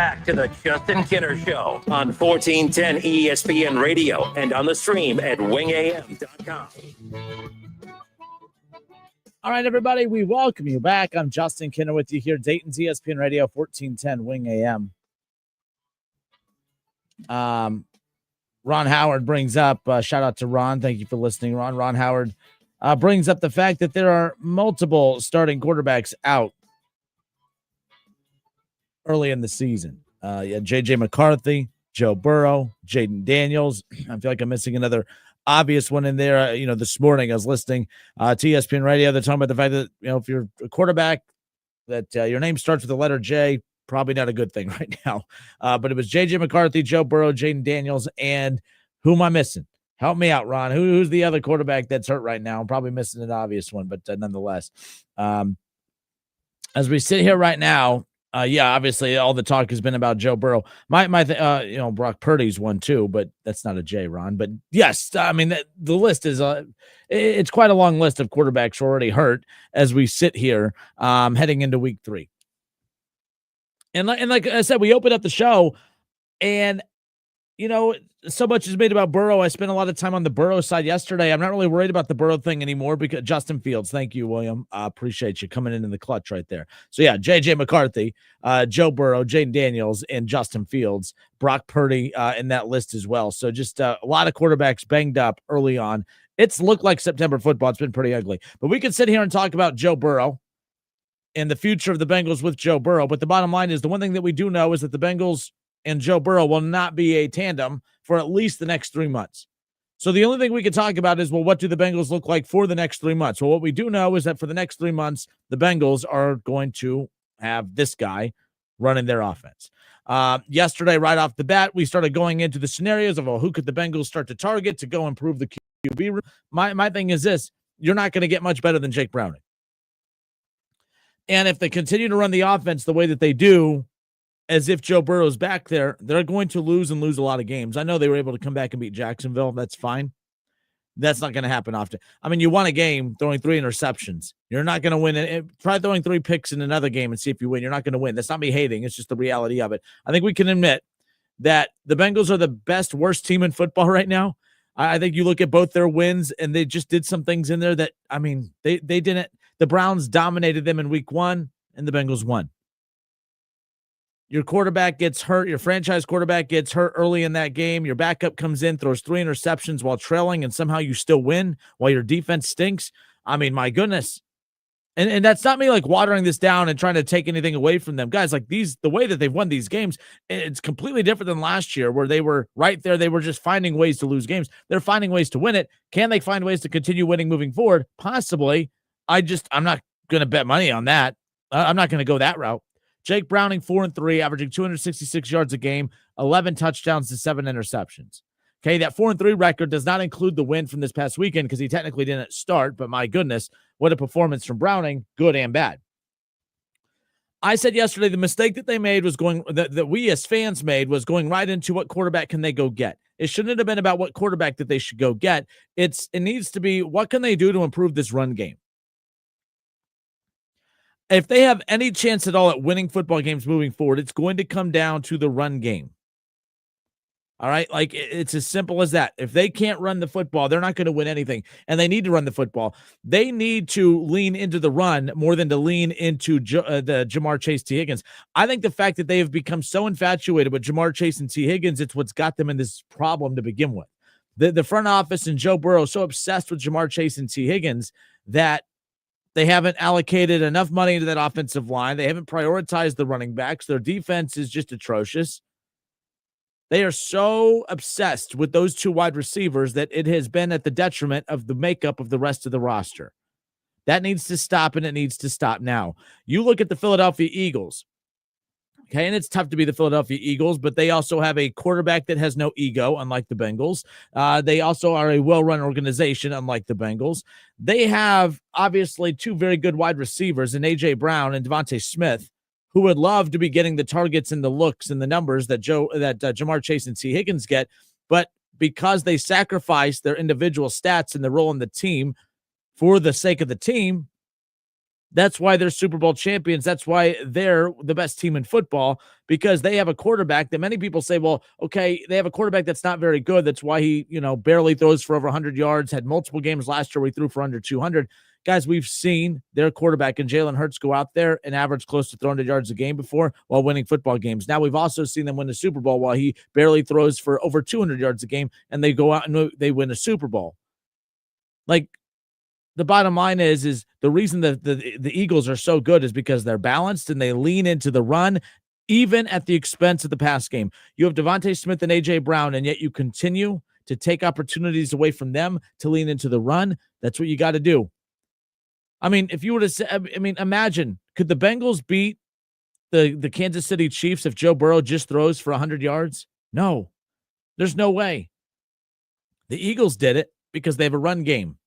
back to the Justin Kinner Show on 1410 ESPN Radio and on the stream at wingam.com. All right, everybody, we welcome you back. I'm Justin Kinner with you here, Dayton's ESPN Radio, 1410 Wing AM. Ron Howard brings up, shout out to Ron. Thank you for listening, Ron. Ron Howard brings up the fact that there are multiple starting quarterbacks out early in the season. J.J. McCarthy, Joe Burrow, Jaden Daniels. I feel like I'm missing another obvious one in there. This morning I was listening to ESPN Radio. They're talking about the fact that, if you're a quarterback, that your name starts with the letter J, probably not a good thing right now. But it was J.J. McCarthy, Joe Burrow, Jaden Daniels, and who am I missing? Help me out, Ron. Who's the other quarterback that's hurt right now? I'm probably missing an obvious one, but nonetheless. As we sit here right now, obviously all the talk has been about Joe Burrow. Brock Purdy's one too, but that's not a J, Ron. But yes, I mean, the list is it's quite a long list of quarterbacks already hurt as we sit here heading into week 3. And like I said, we opened up the show and, so much is made about Burrow. I spent a lot of time on the Burrow side yesterday. I'm not really worried about the Burrow thing anymore because Justin Fields. Thank you, William. I appreciate you coming in the clutch right there. So, yeah, J.J. McCarthy, Joe Burrow, Jaden Daniels, and Justin Fields. Brock Purdy in that list as well. So just a lot of quarterbacks banged up early on. It's looked like September football. It's been pretty ugly. But we can sit here and talk about Joe Burrow and the future of the Bengals with Joe Burrow. But the bottom line is the one thing that we do know is that the Bengals and Joe Burrow will not be a tandem for at least the next 3 months. So the only thing we can talk about is, well, what do the Bengals look like for the next 3 months? Well, what we do know is that for the next 3 months, the Bengals are going to have this guy running their offense. Yesterday, right off the bat, we started going into the scenarios of, well, who could the Bengals start to target to go improve the QB room? My thing is this: you're not going to get much better than Jake Browning. And if they continue to run the offense the way that they do, as if Joe Burrow's back there, they're going to lose a lot of games. I know they were able to come back and beat Jacksonville. That's fine. That's not going to happen often. I mean, you won a game throwing 3 interceptions. You're not going to win. Try throwing 3 picks in another game and see if you win. You're not going to win. That's not me hating. It's just the reality of it. I think we can admit that the Bengals are the worst team in football right now. I think you look at both their wins, and they just did some things in there that, I mean, they didn't. The Browns dominated them in week 1, and the Bengals won. Your quarterback gets hurt. Your franchise quarterback gets hurt early in that game. Your backup comes in, throws 3 interceptions while trailing, and somehow you still win while your defense stinks. I mean, my goodness. And that's not me like watering this down and trying to take anything away from them. Guys, like the way that they've won these games, it's completely different than last year where they were right there. They were just finding ways to lose games. They're finding ways to win it. Can they find ways to continue winning moving forward? Possibly. I'm not going to bet money on that. I'm not going to go that route. Jake Browning, 4-3, averaging 266 yards a game, 11 touchdowns to 7 interceptions. Okay, that 4-3 record does not include the win from this past weekend because he technically didn't start, but my goodness, what a performance from Browning, good and bad. I said yesterday the mistake that they made was that we as fans made was going right into what quarterback can they go get. It shouldn't have been about what quarterback that they should go get. It needs to be what can they do to improve this run game. If they have any chance at all at winning football games moving forward, it's going to come down to the run game. All right? Like, it's as simple as that. If they can't run the football, they're not going to win anything, and they need to run the football. They need to lean into the run more than to lean into the Jamar Chase, T. Higgins. I think the fact that they have become so infatuated with Jamar Chase and T. Higgins, it's what's got them in this problem to begin with. The front office and Joe Burrow so obsessed with Jamar Chase and T. Higgins that they haven't allocated enough money into that offensive line. They haven't prioritized the running backs. Their defense is just atrocious. They are so obsessed with those 2 wide receivers that it has been at the detriment of the makeup of the rest of the roster. That needs to stop, and it needs to stop now. You look at the Philadelphia Eagles. Okay, and it's tough to be the Philadelphia Eagles, but they also have a quarterback that has no ego, unlike the Bengals. They also are a well-run organization, unlike the Bengals. They have, obviously, 2 very good wide receivers in A.J. Brown and Devontae Smith, who would love to be getting the targets and the looks and the numbers that Jamar Chase and T. Higgins get, but because they sacrifice their individual stats and their role in the team for the sake of the team, That's why they're Super Bowl champions. That's why they're the best team in football, because they have a quarterback that many people say, well, okay, they have a quarterback that's not very good. That's why he, barely throws for over 100 yards, had multiple games last year where he threw for under 200. Guys, we've seen their quarterback and Jalen Hurts go out there and average close to 300 yards a game before while winning football games. Now we've also seen them win the Super Bowl while he barely throws for over 200 yards a game, and they go out and they win a Super Bowl. Like, the bottom line is the reason that the Eagles are so good is because they're balanced and they lean into the run, even at the expense of the pass game. You have Devontae Smith and A.J. Brown, and yet you continue to take opportunities away from them to lean into the run. That's what you got to do. I mean, if you were to say, imagine, could the Bengals beat the Kansas City Chiefs if Joe Burrow just throws for 100 yards? No, there's no way. The Eagles did it because they have a run game.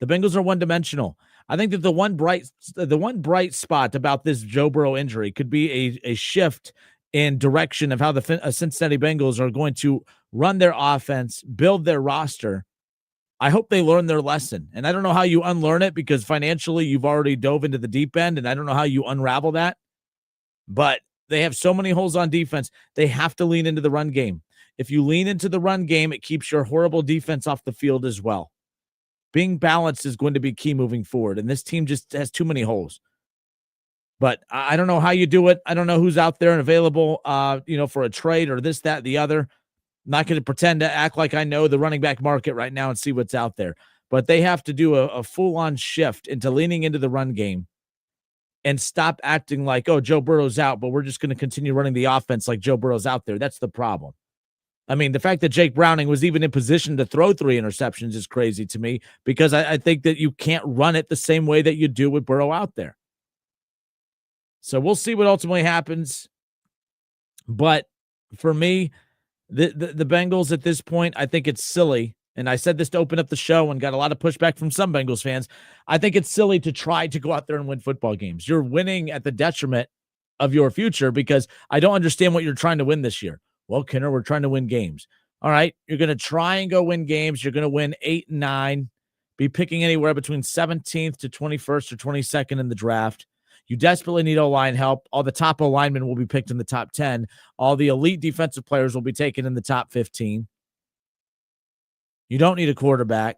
The Bengals are one-dimensional. I think that the one bright spot about this Joe Burrow injury could be a shift in direction of how the Cincinnati Bengals are going to run their offense, build their roster. I hope they learn their lesson. And I don't know how you unlearn it, because financially you've already dove into the deep end, and I don't know how you unravel that. But they have so many holes on defense. They have to lean into the run game. If you lean into the run game, it keeps your horrible defense off the field as well. Being balanced is going to be key moving forward, and this team just has too many holes. But I don't know how you do it. I don't know who's out there and available, for a trade or this, that, the other. I'm not going to pretend to act like I know the running back market right now and see what's out there. But they have to do a full-on shift into leaning into the run game and stop acting like, oh, Joe Burrow's out, but we're just going to continue running the offense like Joe Burrow's out there. That's the problem. I mean, the fact that Jake Browning was even in position to throw 3 interceptions is crazy to me, because I think that you can't run it the same way that you do with Burrow out there. So we'll see what ultimately happens. But for me, the Bengals at this point, I think it's silly. And I said this to open up the show and got a lot of pushback from some Bengals fans. I think it's silly to try to go out there and win football games. You're winning at the detriment of your future, because I don't understand what you're trying to win this year. Well, Kenner, we're trying to win games. All right, you're going to try and go win games. You're going to win 8 and 9, be picking anywhere between 17th to 21st or 22nd in the draft. You desperately need O-line help. All the top O-linemen will be picked in the top 10. All the elite defensive players will be taken in the top 15. You don't need a quarterback.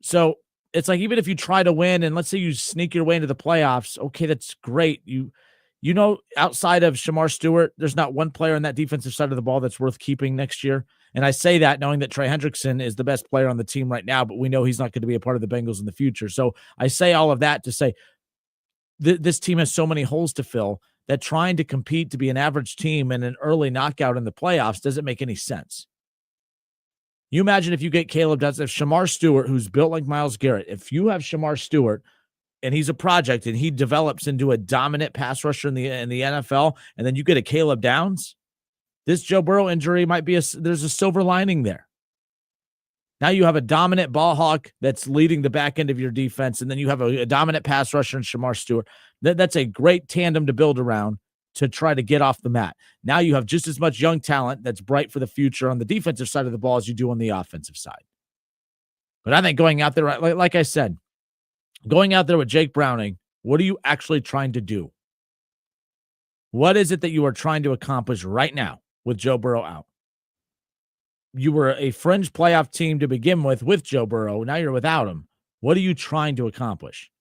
So it's like, even if you try to win and let's say you sneak your way into the playoffs, okay, that's great. Outside of Shamar Stewart, there's not one player on that defensive side of the ball that's worth keeping next year. And I say that knowing that Trey Hendrickson is the best player on the team right now, but we know he's not going to be a part of the Bengals in the future. So I say all of that to say this team has so many holes to fill that trying to compete to be an average team in an early knockout in the playoffs doesn't make any sense. You imagine if you get if Shamar Stewart, who's built like Myles Garrett, if you have Shamar Stewart, and he's a project, and he develops into a dominant pass rusher in the NFL, and then you get a Caleb Downs, this Joe Burrow injury might be there's a silver lining there. Now you have a dominant ball hawk that's leading the back end of your defense, and then you have a dominant pass rusher in Shamar Stewart. That's a great tandem to build around to try to get off the mat. Now you have just as much young talent that's bright for the future on the defensive side of the ball as you do on the offensive side. But I think going out there, like I said, going out there with Jake Browning, what are you actually trying to do? What is it that you are trying to accomplish right now with Joe Burrow out? You were a fringe playoff team to begin with Joe Burrow. Now you're without him. What are you trying to accomplish?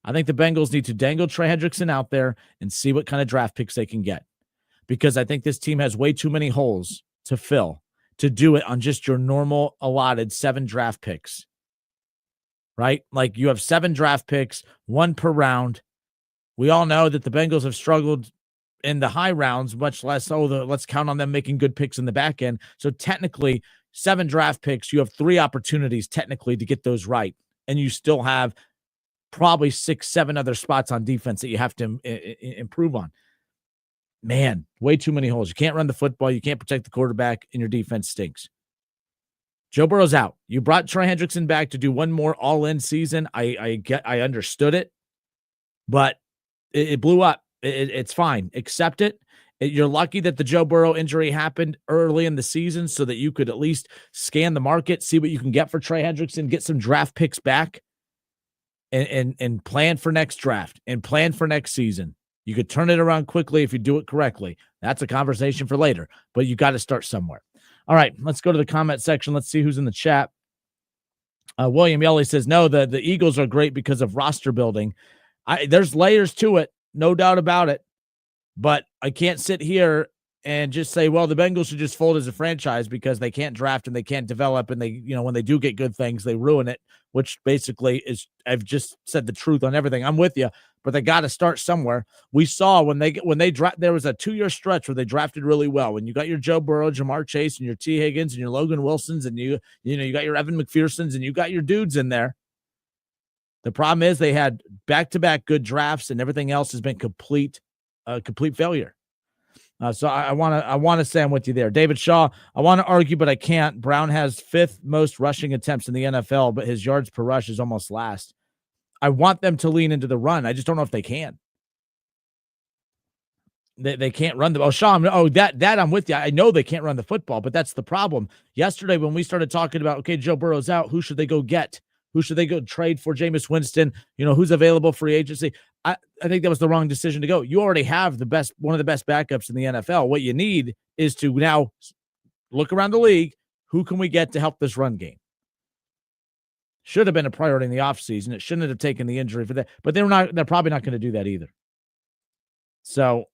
I think the Bengals need to dangle Trey Hendrickson out there and see what kind of draft picks they can get, because I think this team has way too many holes to fill to do it on just your normal allotted 7 draft picks. Right? Like, you have 7 draft picks, 1 per round. We all know that the Bengals have struggled in the high rounds, much less, let's count on them making good picks in the back end. So technically, 7 draft picks, you have 3 opportunities technically to get those right. And you still have probably 6, 7 other spots on defense that you have to improve on. Man, way too many holes. You can't run the football. You can't protect the quarterback, and your defense stinks. Joe Burrow's out. You brought Trey Hendrickson back to do one more all-in season. I understood it, but it blew up. It's fine. Accept it. You're lucky that the Joe Burrow injury happened early in the season so that you could at least scan the market, see what you can get for Trey Hendrickson, get some draft picks back. and plan for next draft and plan for next season. You could turn it around quickly if you do it correctly. That's a conversation for later, but you got to start somewhere. All right, let's go to the comment section. Let's see who's in the chat. William Yelly says, no, the Eagles are great because of roster building. There's layers to it, no doubt about it. But I can't sit here and just say, well, the Bengals should just fold as a franchise because they can't draft and they can't develop. And they, when they do get good things, they ruin it, which basically is, I've just said the truth on everything. I'm with you, but they got to start somewhere. We saw when they draft, there was a 2-year stretch where they drafted really well. When you got your Joe Burrow, Jamar Chase, and your T. Higgins, and your Logan Wilsons, and you got your Evan McPhersons, and you got your dudes in there. The problem is they had back-to-back good drafts, and everything else has been complete failure. So I want to say I'm with you there. David Shaw, I want to argue, but I can't. Brown has 5th most rushing attempts in the NFL, but his yards per rush is almost last. I want them to lean into the run. I just don't know if they can. They can't run the. Oh, Sean. Oh, that I'm with you. I know they can't run the football, but that's the problem. Yesterday when we started talking about, okay, Joe Burrow's out, who should they go get? Who should they go trade for? Jameis Winston. Who's available free agency? I think that was the wrong decision to go. You already have one of the best backups in the NFL. What you need is to now look around the league. Who can we get to help this run game? Should have been a priority in the offseason. It shouldn't have taken the injury for that, but they're probably not going to do that either. So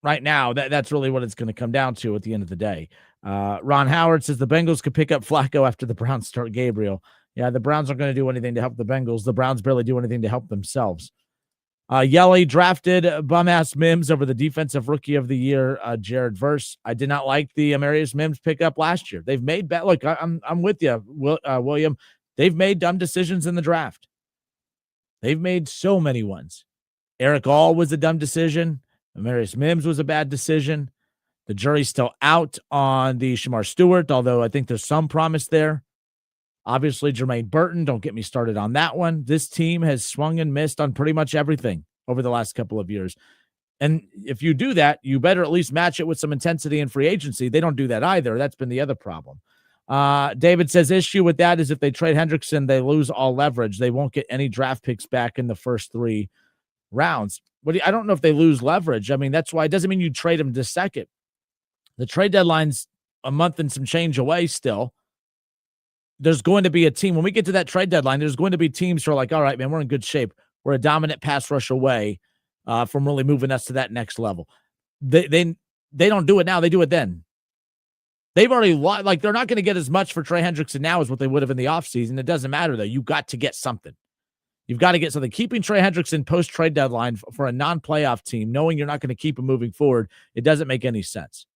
right now, that's really what it's going to come down to at the end of the day. Ron Howard says the Bengals could pick up Flacco after the Browns start Gabriel. Yeah, the Browns aren't going to do anything to help the Bengals. The Browns barely do anything to help themselves. Yelly drafted bum-ass Mims over the defensive rookie of the year, Jared Verse. I did not like the Amarius Mims pickup last year. They've made bad. Look, I'm with you, William. They've made dumb decisions in the draft. They've made so many ones. Eric All was a dumb decision. Amarius Mims was a bad decision. The jury's still out on the Shamar Stewart, although I think there's some promise there. Obviously, Jermaine Burton, don't get me started on that one. This team has swung and missed on pretty much everything over the last couple of years. And if you do that, you better at least match it with some intensity in free agency. They don't do that either. That's been the other problem. David says issue with that is if they trade Hendrickson, they lose all leverage. They won't get any draft picks back in the first 3 rounds. But I don't know if they lose leverage. I mean, that's why it doesn't mean you trade them to second. The trade deadline's a month and some change away still. There's going to be a team when we get to that trade deadline. There's going to be teams who are like, all right, man, we're in good shape. We're a dominant pass rush away from really moving us to that next level. They don't do it now. They do it then. They've already they're not going to get as much for Trey Hendrickson now as what they would have in the offseason. It doesn't matter though. You got to get something. You've got to get something. Keeping Trey Hendrickson post trade deadline for a non-playoff team, knowing you're not going to keep him moving forward, it doesn't make any sense.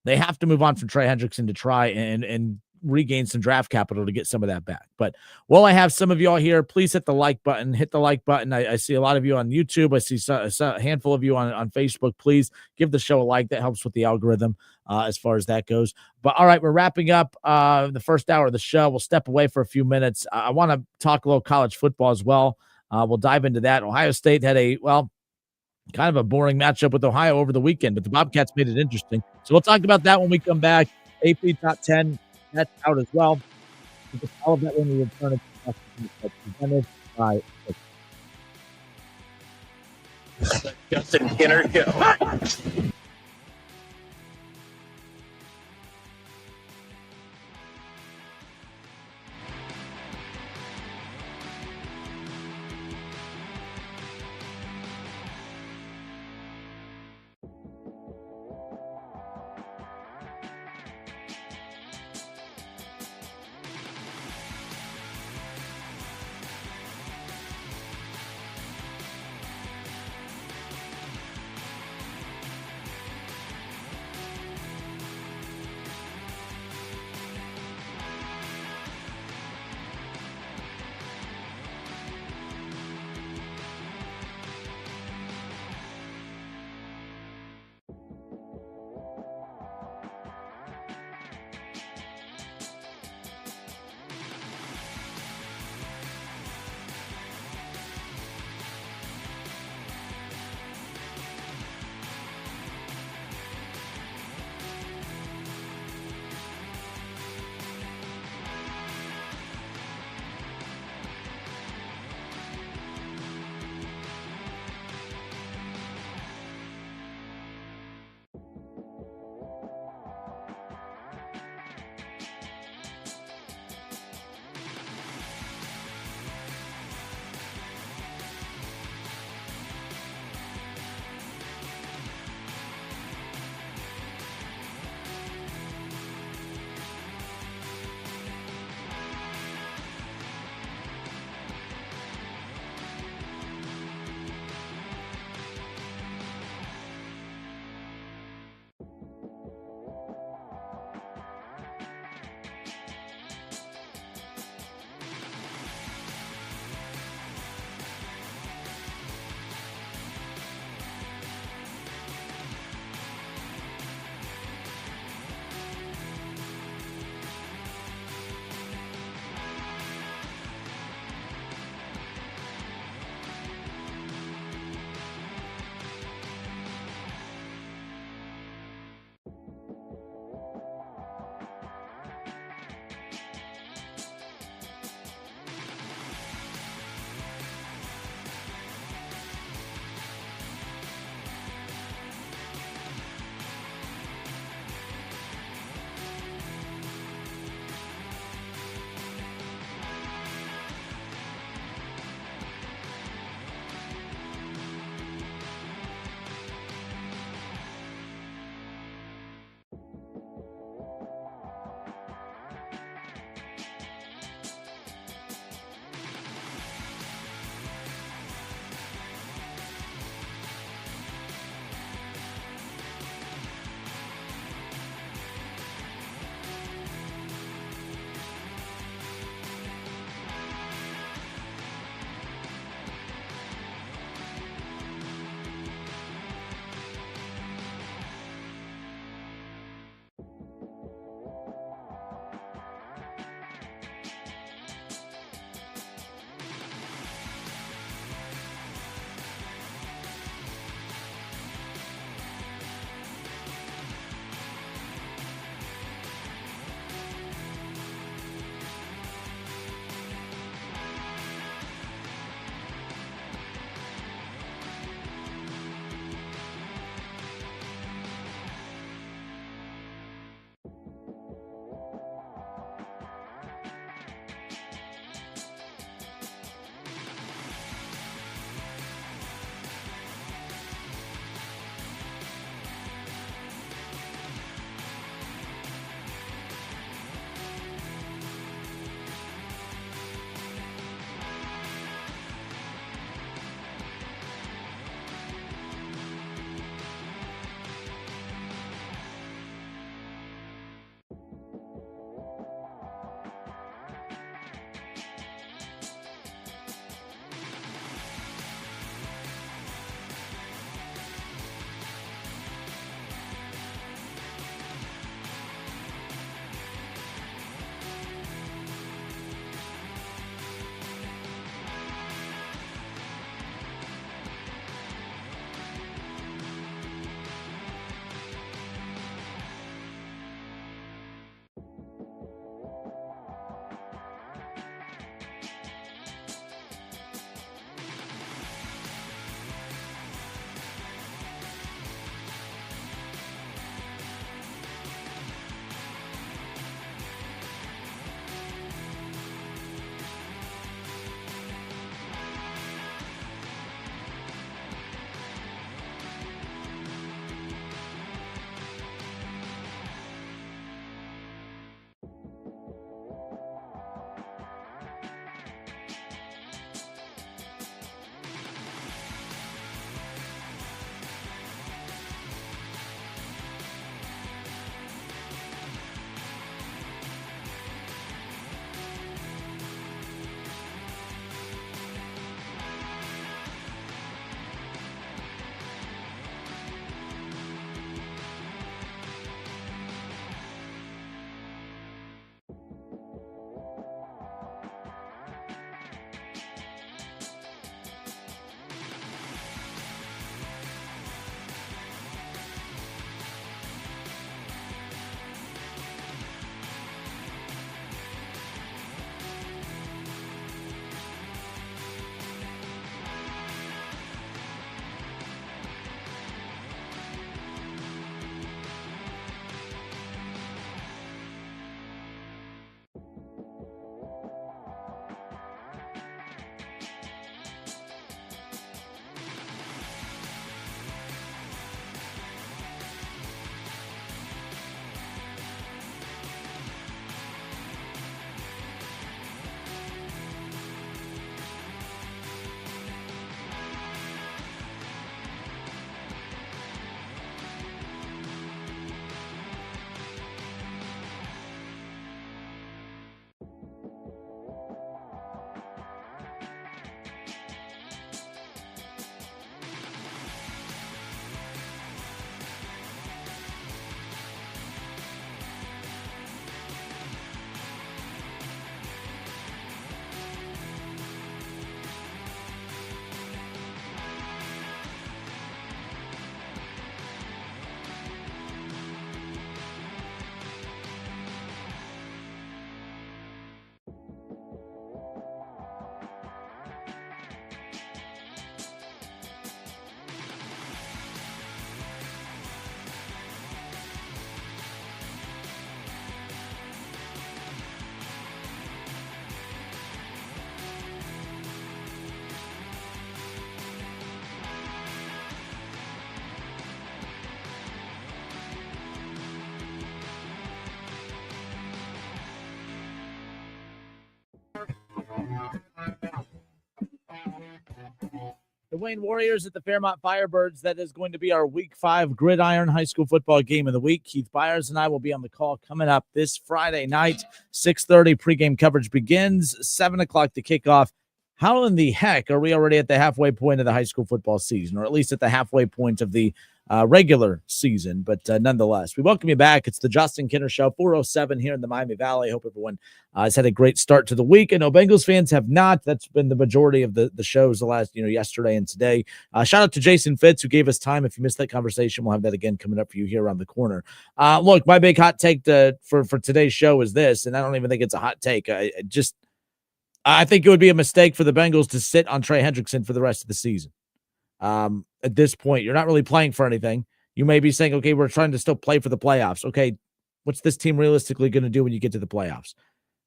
They have to move on from Trey Hendrickson to try and regain some draft capital to get some of that back. But while I have some of y'all here, please hit the like button. Hit the like button. I see a lot of you on YouTube. I see a handful of you on Facebook. Please give the show a like. That helps with the algorithm as far as that goes. But all right, we're wrapping up the first hour of the show. We'll step away for a few minutes. I want to talk a little college football as well. We'll dive into that. Ohio State had kind of a boring matchup with Ohio over the weekend, but the Bobcats made it interesting. So we'll talk about that when we come back. AP Top 10. That's out as well. All of that when we return to presented by Justin Kinner Show. The Wayne Warriors at the Fairmont Firebirds. That is going to be our Week 5 Gridiron High School Football game of the week. Keith Byers and I will be on the call coming up this Friday night. 6:30 pregame coverage begins. 7 o'clock to kick off. How in the heck are we already at the halfway point of the high school football season, or at least at the halfway point of the regular season? But nonetheless, we welcome you back. It's the Justin Kinner Show, 407 here in the Miami Valley. I hope everyone has had a great start to the week. I know Bengals fans have not. That's been the majority of the shows the last, yesterday and today. Shout out to Jason Fitz, who gave us time. If you missed that conversation, we'll have that again coming up for you here around the corner. Look, my big hot take for today's show is this, and I don't even think it's a hot take. I think it would be a mistake for the Bengals to sit on Trey Hendrickson for the rest of the season. At this point, you're not really playing for anything. You may be saying, okay, we're trying to still play for the playoffs. Okay, what's this team realistically going to do when you get to the playoffs?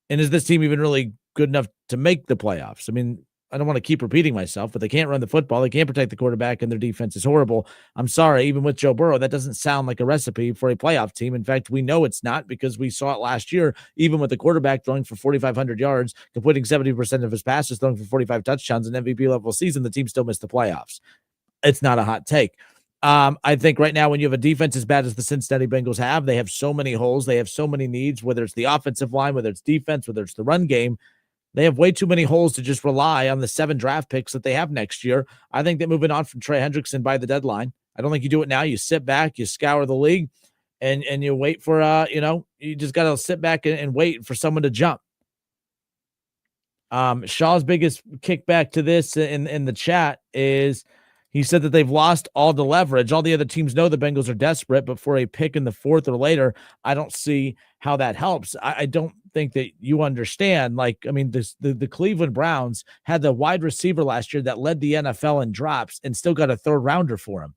And is this team even really good enough to make the playoffs? I mean, I don't want to keep repeating myself, but they can't run the football. They can't protect the quarterback, and their defense is horrible. I'm sorry, even with Joe Burrow, that doesn't sound like a recipe for a playoff team. In fact, we know it's not, because we saw it last year, even with the quarterback throwing for 4,500 yards, completing 70% of his passes, throwing for 45 touchdowns, an MVP level season, the team still missed the playoffs. It's not a hot take. I think right now, when you have a defense as bad as the Cincinnati Bengals have, they have so many holes. They have so many needs, whether it's the offensive line, whether it's defense, whether it's the run game. They have way too many holes to just rely on the 7 draft picks that they have next year. I think that moving on from Trey Hendrickson by the deadline, I don't think you do it now. You sit back, you scour the league, and you wait for, you just got to sit back and wait for someone to jump. Shaw's biggest kickback to this in the chat is he said that they've lost all the leverage. All the other teams know the Bengals are desperate, but for a pick in the 4th or later, I don't see how that helps. I don't think that you understand. The Cleveland Browns had the wide receiver last year that led the NFL in drops and still got a 3rd rounder for him.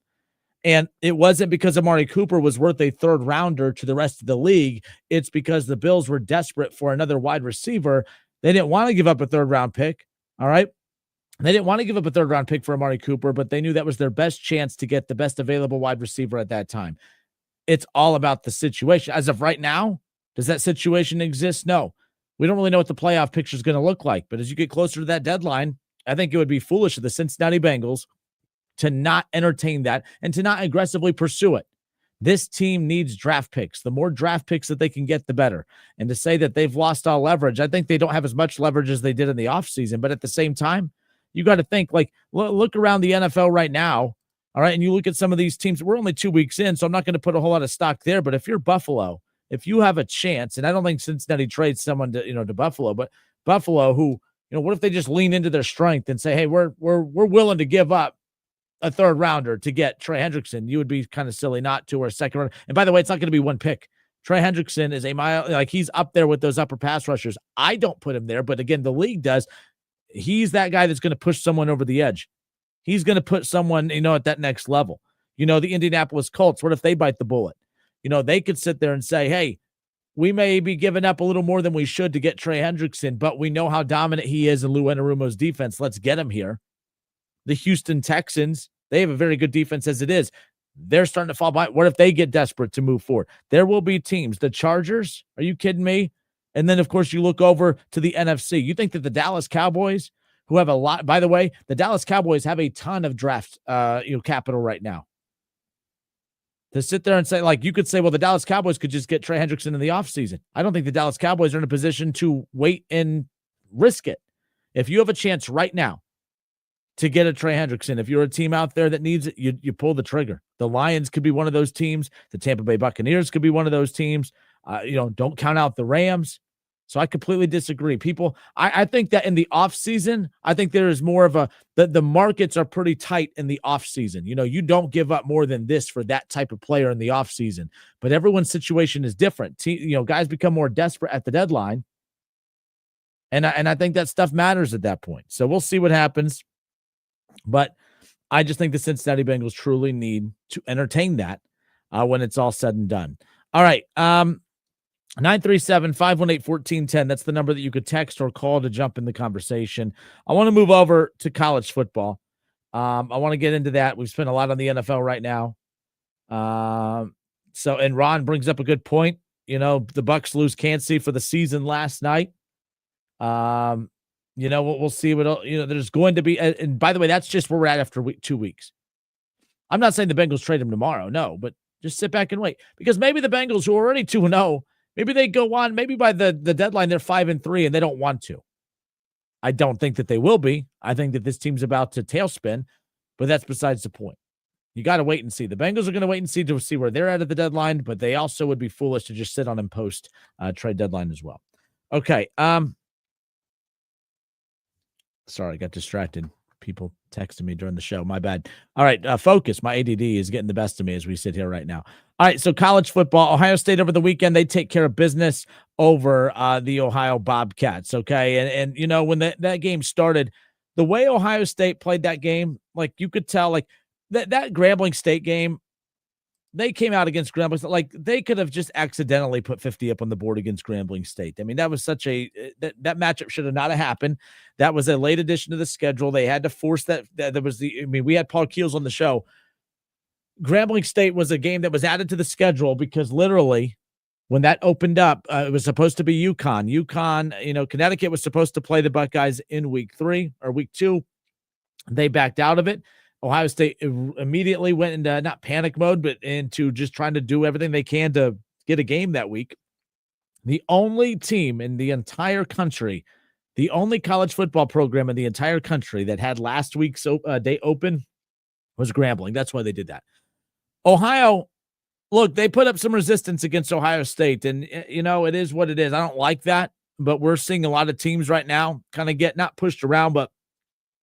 And it wasn't because Amari Cooper was worth a 3rd rounder to the rest of the league. It's because the Bills were desperate for another wide receiver. They didn't want to give up a 3rd round pick. All right. They didn't want to give up a 3rd round pick for Amari Cooper, but they knew that was their best chance to get the best available wide receiver at that time. It's all about the situation. As of right now, does that situation exist? No. We don't really know what the playoff picture is going to look like, but as you get closer to that deadline, I think it would be foolish of the Cincinnati Bengals to not entertain that and to not aggressively pursue it. This team needs draft picks. The more draft picks that they can get, the better. And to say that they've lost all leverage, I think they don't have as much leverage as they did in the offseason, but at the same time, you got to think, look around the NFL right now, all right, and you look at some of these teams. We're only 2 weeks in, so I'm not going to put a whole lot of stock there, but if you're Buffalo, if you have a chance, and I don't think Cincinnati trades someone to Buffalo, but Buffalo, who, what if they just lean into their strength and say, hey, we're willing to give up a 3rd rounder to get Trey Hendrickson? You would be kind of silly not to, or a 2nd round. And by the way, it's not going to be 1 pick. Trey Hendrickson is he's up there with those upper pass rushers. I don't put him there, but again, the league does. He's that guy that's going to push someone over the edge. He's going to put someone, at that next level. The Indianapolis Colts, what if they bite the bullet? They could sit there and say, hey, we may be giving up a little more than we should to get Trey Hendrickson, but we know how dominant he is in Lou Anarumo's defense. Let's get him here. The Houston Texans, they have a very good defense as it is. They're starting to fall behind. What if they get desperate to move forward? There will be teams. The Chargers, are you kidding me? And then, of course, you look over to the NFC. You think that the Dallas Cowboys, who have a lot, by the way, the Dallas Cowboys have a ton of draft capital right now. To sit there and say, you could say, well, the Dallas Cowboys could just get Trey Hendrickson in the offseason. I don't think the Dallas Cowboys are in a position to wait and risk it. If you have a chance right now to get a Trey Hendrickson, if you're a team out there that needs it, you pull the trigger. The Lions could be one of those teams. The Tampa Bay Buccaneers could be one of those teams. Don't count out the Rams. So I completely disagree. People, I think that in the offseason, I think there is more of the markets are pretty tight in the offseason. You don't give up more than this for that type of player in the offseason. But everyone's situation is different. Guys become more desperate at the deadline. And I think that stuff matters at that point. So we'll see what happens. But I just think the Cincinnati Bengals truly need to entertain that when it's all said and done. All right. 937-518-1410. That's the number that you could text or call to jump in the conversation. I want to move over to college football. I want to get into that. We've spent a lot on the NFL right now. And Ron brings up a good point. The Bucs lose Kansas for the season last night. We'll see what, there's going to be. And by the way, that's just where we're at after 2 weeks. I'm not saying the Bengals trade him tomorrow. No, but just sit back and wait, because maybe the Bengals, who are already 2-0, maybe they go on, maybe by the deadline, they're 5-3 and they don't want to. I don't think that they will be. I think that this team's about to tailspin, but that's besides the point. You got to wait and see. The Bengals are going to wait and see to see where they're at the deadline, but they also would be foolish to just sit on him post trade deadline as well. Okay. Sorry, I got distracted. People texting me during the show. My bad. All right. Focus. My ADD is getting the best of me as we sit here right now. All right. So college football, Ohio State over the weekend, they take care of business over the Ohio Bobcats. Okay. And when that game started, the way Ohio State played that game, like you could tell, like that Grambling State game, they came out against Grambling State, like they could have just accidentally put 50 up on the board against Grambling State. I mean, that was such that matchup should have not have happened. That was a late addition to the schedule. They had to force that. There was we had Paul Keels on the show. Grambling State was a game that was added to the schedule because literally when that opened up, it was supposed to be UConn. Connecticut was supposed to play the Buckeyes in week 3 or week 2. They backed out of it. Ohio State immediately went into not panic mode, but into just trying to do everything they can to get a game that week. The only team in the entire country, the only college football program in the entire country that had last week's day open was Grambling. That's why they did that. Ohio, look, they put up some resistance against Ohio State, and, it is what it is. I don't like that, but we're seeing a lot of teams right now kind of get not pushed around, but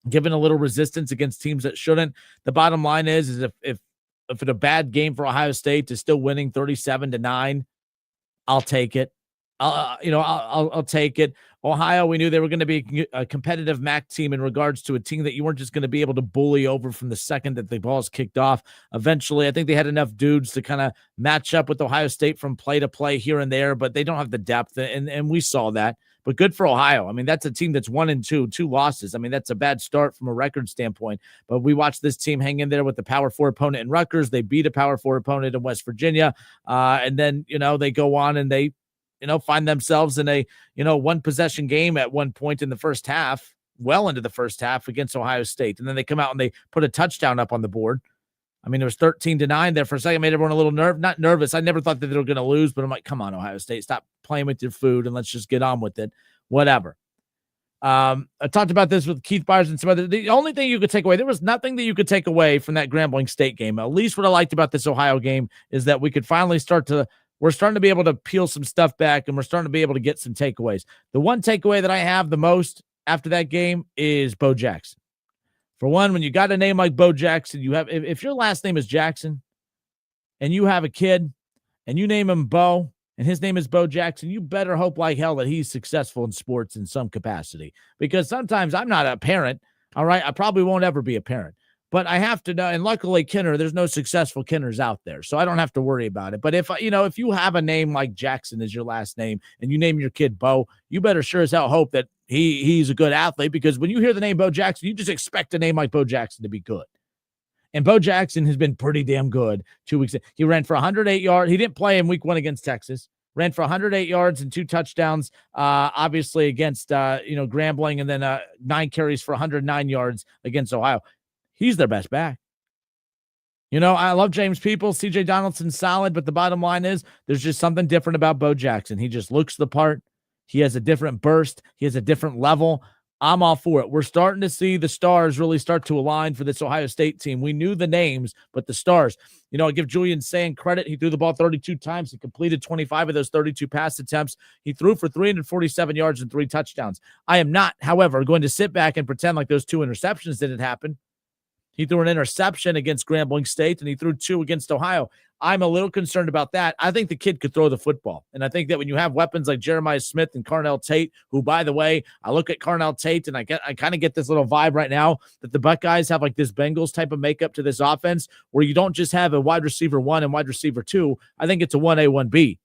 given a little resistance against teams that shouldn't. The bottom line is if it's a bad game for Ohio State to still winning 37-9, I'll take it. I'll take it. Ohio, we knew they were going to be a competitive MAC team in regards to a team that you weren't just going to be able to bully over from the second that the ball's kicked off. Eventually, I think they had enough dudes to kind of match up with Ohio State from play to play here and there, but they don't have the depth, and we saw that. But good for Ohio. I mean, that's a team that's 1-2, 2 losses. I mean, that's a bad start from a record standpoint. But we watched this team hang in there with the Power 4 opponent in Rutgers. They beat a Power 4 opponent in West Virginia. And then, they go on and they, find themselves in a, one possession game at one point in the first half, well into the first half against Ohio State. And then they come out and they put a touchdown up on the board. I mean, it was 13-9 there for a second. Made everyone a little not nervous. I never thought that they were going to lose, but I'm like, come on, Ohio State, stop playing with your food and let's just get on with it. Whatever. I talked about this with Keith Byers and some other. The only thing you could take away, there was nothing that you could take away from that Grambling State game. At least what I liked about this Ohio game is that we could finally we're starting to be able to peel some stuff back, and we're starting to be able to get some takeaways. The one takeaway that I have the most after that game is Bo Jackson. For one, when you got a name like Bo Jackson, you have, if your last name is Jackson and you have a kid and you name him Bo and his name is Bo Jackson, you better hope like hell that he's successful in sports in some capacity, because sometimes I'm not a parent. All right. I probably won't ever be a parent, but I have to know. And luckily Kinner, there's no successful Kinners out there, so I don't have to worry about it. But if you have a name like Jackson as your last name and you name your kid Bo, you better sure as hell hope that he's a good athlete, because when you hear the name Bo Jackson, you just expect a name like Bo Jackson to be good. And Bo Jackson has been pretty damn good 2 weeks. He ran for 108 yards. He didn't play in week 1 against Texas. Ran for 108 yards and 2 touchdowns, obviously against, Grambling, and then 9 carries for 109 yards against Ohio. He's their best back. I love James Peoples. CJ Donaldson's solid, but the bottom line is there's just something different about Bo Jackson. He just looks the part. He has a different burst. He has a different level. I'm all for it. We're starting to see the stars really start to align for this Ohio State team. We knew the names, but the stars. I give Julian Sand credit. He threw the ball 32 times. He completed 25 of those 32 pass attempts. He threw for 347 yards and 3 touchdowns. I am not, however, going to sit back and pretend like those 2 interceptions didn't happen. He threw an interception against Grambling State, and he threw 2 against Ohio. I'm a little concerned about that. I think the kid could throw the football. And I think that when you have weapons like Jeremiah Smith and Carnell Tate, who, by the way, I look at Carnell Tate and I kind of get this little vibe right now that the Buckeyes have like this Bengals type of makeup to this offense where you don't just have a wide receiver 1 and wide receiver 2. I think it's a 1A, 1B.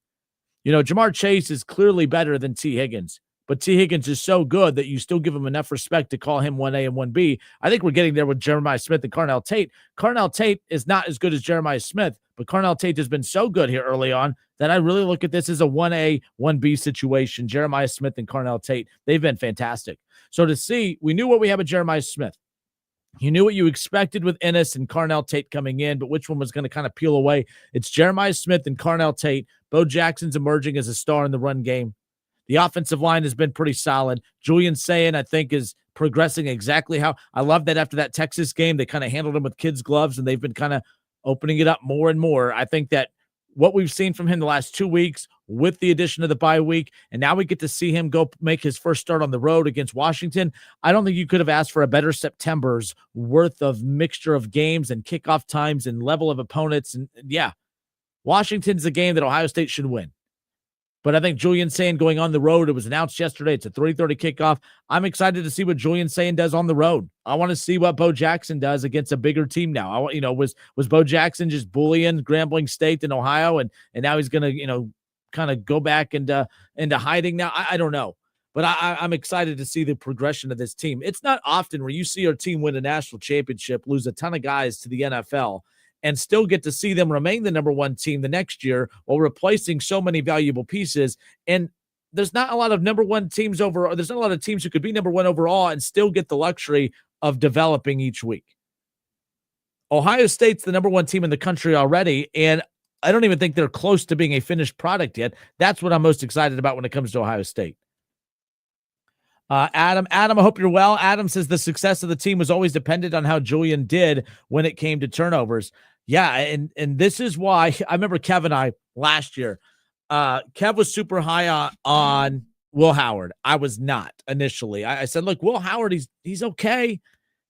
Jamar Chase is clearly better than T. Higgins, but T. Higgins is so good that you still give him enough respect to call him 1A and 1B. I think we're getting there with Jeremiah Smith and Carnell Tate. Carnell Tate is not as good as Jeremiah Smith, but Carnell Tate has been so good here early on that I really look at this as a 1A, 1B situation. Jeremiah Smith and Carnell Tate, they've been fantastic. So to see, we knew what we have with Jeremiah Smith. You knew what you expected with Ennis and Carnell Tate coming in, but which one was going to kind of peel away? It's Jeremiah Smith and Carnell Tate. Bo Jackson's emerging as a star in the run game. The offensive line has been pretty solid. Julian Sayin, I think, is progressing exactly how I love that after that Texas game, they kind of handled him with kids' gloves, and they've been kind of opening it up more and more. I think that what we've seen from him the last 2 weeks with the addition of the bye week, and now we get to see him go make his first start on the road against Washington. I don't think you could have asked for a better September's worth of mixture of games and kickoff times and level of opponents. And yeah, Washington's a game that Ohio State should win. But I think Julian Sayin going on the road, it was announced yesterday, it's a 3:30 kickoff. I'm excited to see what Julian Sayin does on the road. I want to see what Bo Jackson does against a bigger team now. Was Bo Jackson just bullying Grambling State in Ohio, and now he's going to, kind of go back into hiding now? I don't know. But I'm excited to see the progression of this team. It's not often where you see our team win a national championship, lose a ton of guys to the NFL, and still get to see them remain the number one team the next year while replacing so many valuable pieces. And there's not a lot of number one teams overall. There's not a lot of teams who could be number one overall and still get the luxury of developing each week. Ohio State's the number one team in the country already, and I don't even think they're close to being a finished product yet. That's what I'm most excited about when it comes to Ohio State. Adam, I hope you're well. Adam says the success of the team was always dependent on how Julian did when it came to turnovers. Yeah, and this is why I remember Kev and I last year. Kev was super high on Will Howard. I was not initially. I said, look, Will Howard, he's okay.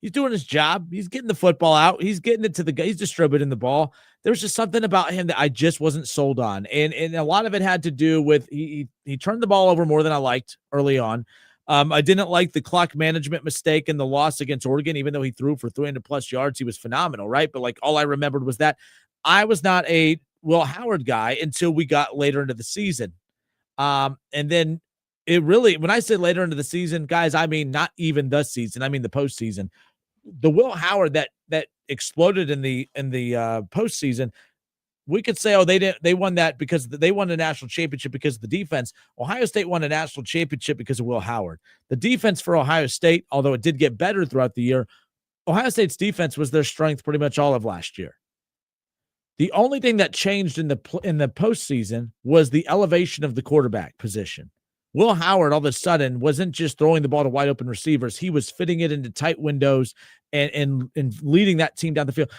He's doing his job. He's getting the football out. He's getting it to the guy. He's distributing the ball. There's just something about him that I just wasn't sold on. And a lot of it had to do with he turned the ball over more than I liked early on. I didn't like the clock management mistake in the loss against Oregon, even though he threw for 300+ yards. He was phenomenal, right? But all I remembered was that I was not a Will Howard guy until we got later into the season. And then it really, when I say later into the season, guys, I mean not even the season. I mean the postseason. The Will Howard that exploded in the postseason, we could say, they won that because they won the national championship because of the defense. Ohio State won a national championship because of Will Howard. The defense for Ohio State, although it did get better throughout the year, Ohio State's defense was their strength pretty much all of last year. The only thing that changed in the postseason was the elevation of the quarterback position. Will Howard all of a sudden wasn't just throwing the ball to wide open receivers. He was fitting it into tight windows and leading that team down the field.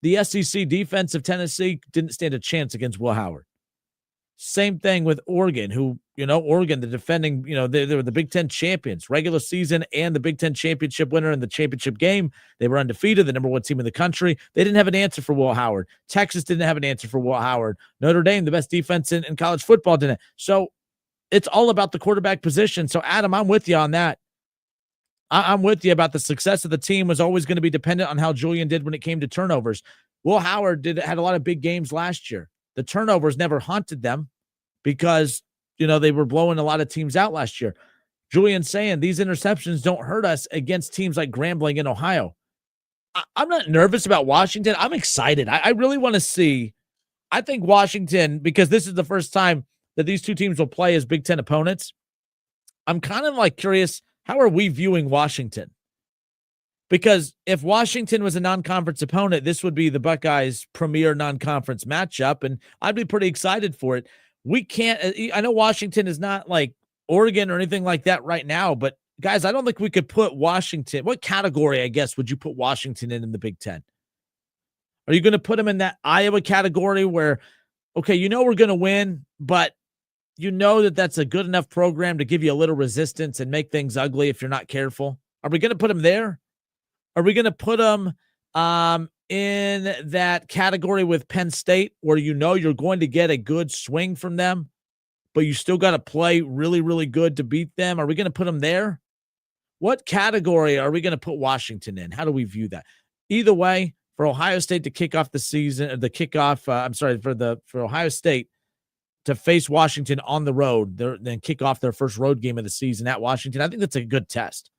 The SEC defense of Tennessee didn't stand a chance against Will Howard. Same thing with Oregon, Oregon, the defending, they were the Big Ten champions, regular season and the Big Ten championship winner in the championship game. They were undefeated, the number one team in the country. They didn't have an answer for Will Howard. Texas didn't have an answer for Will Howard. Notre Dame, the best defense in college football, didn't. So it's all about the quarterback position. So, Adam, I'm with you on that. I'm with you about the success of the team was always going to be dependent on how Julian did when it came to turnovers. Will Howard had a lot of big games last year. The turnovers never haunted them because, they were blowing a lot of teams out last year. Julian saying these interceptions don't hurt us against teams like Grambling in Ohio. I'm not nervous about Washington. I'm excited. I really want to see. I think Washington, because this is the first time that these two teams will play as Big Ten opponents. I'm kind of curious, how are we viewing Washington? Because if Washington was a non-conference opponent, this would be the Buckeyes' premier non-conference matchup, and I'd be pretty excited for it. We can't – I know Washington is not like Oregon or anything like that right now, but, guys, I don't think we could put Washington – what category, I guess, would you put Washington in the Big Ten? Are you going to put them in that Iowa category where, okay, we're going to win, but that's a good enough program to give you a little resistance and make things ugly if you're not careful? Are we going to put them there? Are we going to put them in that category with Penn State where you're going to get a good swing from them, but you still got to play really, really good to beat them? Are we going to put them there? What category are we going to put Washington in? How do we view that? Either way, for Ohio State to kick off the season, for Ohio State to face Washington on the road, then kick off their first road game of the season at Washington. I think that's a good test.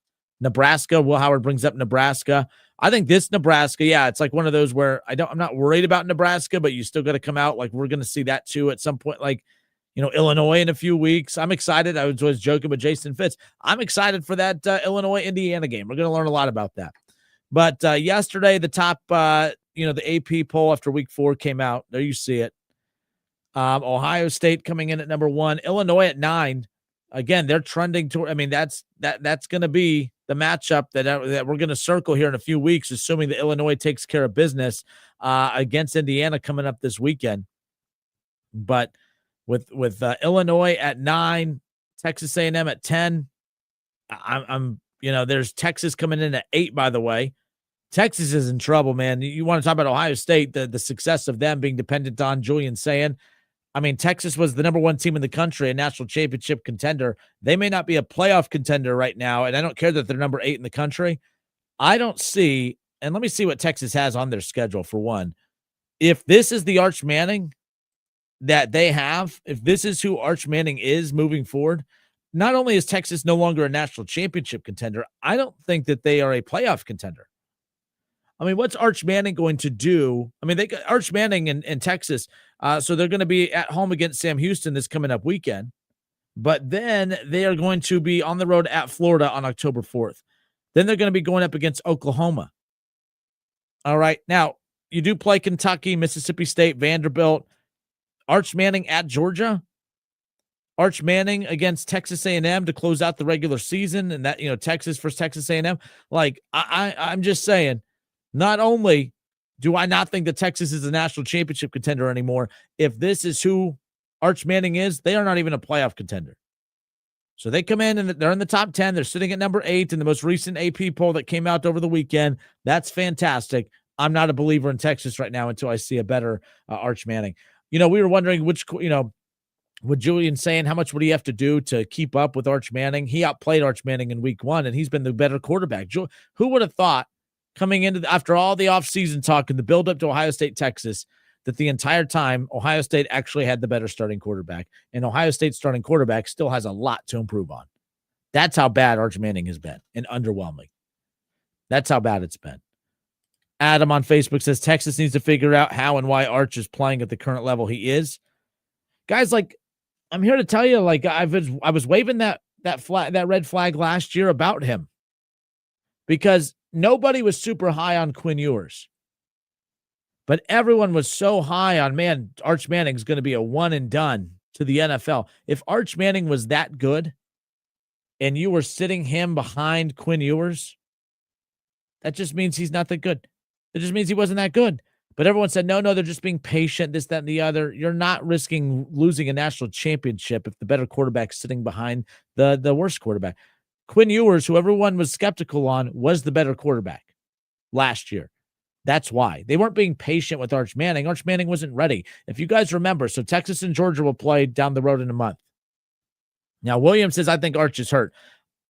Nebraska, Will Howard brings up Nebraska. I think this Nebraska, yeah, it's like one of those where I'm not worried about Nebraska, but you still got to come out. Like, we're going to see that too at some point. Like, Illinois in a few weeks. I'm excited. I was joking with Jason Fitz. I'm excited for that Illinois-Indiana game. We're going to learn a lot about that. But yesterday, the top, the AP poll after week 4 came out. There you see it. Ohio State coming in at number 1. Illinois at 9. Again, they're trending toward. I mean, that's going to be the matchup that we're going to circle here in a few weeks, assuming that Illinois takes care of business against Indiana coming up this weekend. But with Illinois at 9, Texas A&M at 10, there's Texas coming in at 8. By the way, Texas is in trouble, man. You want to talk about Ohio State, the success of them being dependent on Julian Sayin. I mean, Texas was the number 1 team in the country, a national championship contender. They may not be a playoff contender right now, and I don't care that they're number 8 in the country. I don't see, and let me see what Texas has on their schedule for one. If this is the Arch Manning that they have, if this is who Arch Manning is moving forward, not only is Texas no longer a national championship contender, I don't think that they are a playoff contender. I mean, what's Arch Manning going to do? I mean, they got Arch Manning in Texas, so they're going to be at home against Sam Houston this coming up weekend. But then they are going to be on the road at Florida on October 4th. Then they're going to be going up against Oklahoma. All right. Now, you do play Kentucky, Mississippi State, Vanderbilt. Arch Manning at Georgia. Arch Manning against Texas A&M to close out the regular season, and that, Texas versus Texas A&M. Like, I'm just saying, not only do I not think that Texas is a national championship contender anymore, if this is who Arch Manning is, they are not even a playoff contender. So they come in and they're in the top 10. They're sitting at number 8 in the most recent AP poll that came out over the weekend. That's fantastic. I'm not a believer in Texas right now until I see a better Arch Manning. We were wondering with Julian saying how much would he have to do to keep up with Arch Manning? He outplayed Arch Manning in week 1, and he's been the better quarterback. Who would have thought coming into after all the offseason talk and the build up to Ohio State, Texas, that the entire time Ohio State actually had the better starting quarterback, and Ohio State's starting quarterback still has a lot to improve on. That's how bad Arch Manning has been, and underwhelming. That's how bad it's been. Adam on Facebook says Texas needs to figure out how and why Arch is playing at the current level he is. Guys, like, I'm here to tell you, like, I was waving that red flag last year about him because nobody was super high on Quinn Ewers. But everyone was so high on, man, Arch Manning's going to be a one and done to the NFL. If Arch Manning was that good and you were sitting him behind Quinn Ewers, that just means he's not that good. It just means he wasn't that good. But everyone said, no, they're just being patient, this, that, and the other. You're not risking losing a national championship if the better quarterback's sitting behind the worst quarterback. Quinn Ewers, who everyone was skeptical on, was the better quarterback last year. That's why. They weren't being patient with Arch Manning. Arch Manning wasn't ready. If you guys remember, so Texas and Georgia will play down the road in a month. Now, William says, I think Arch is hurt.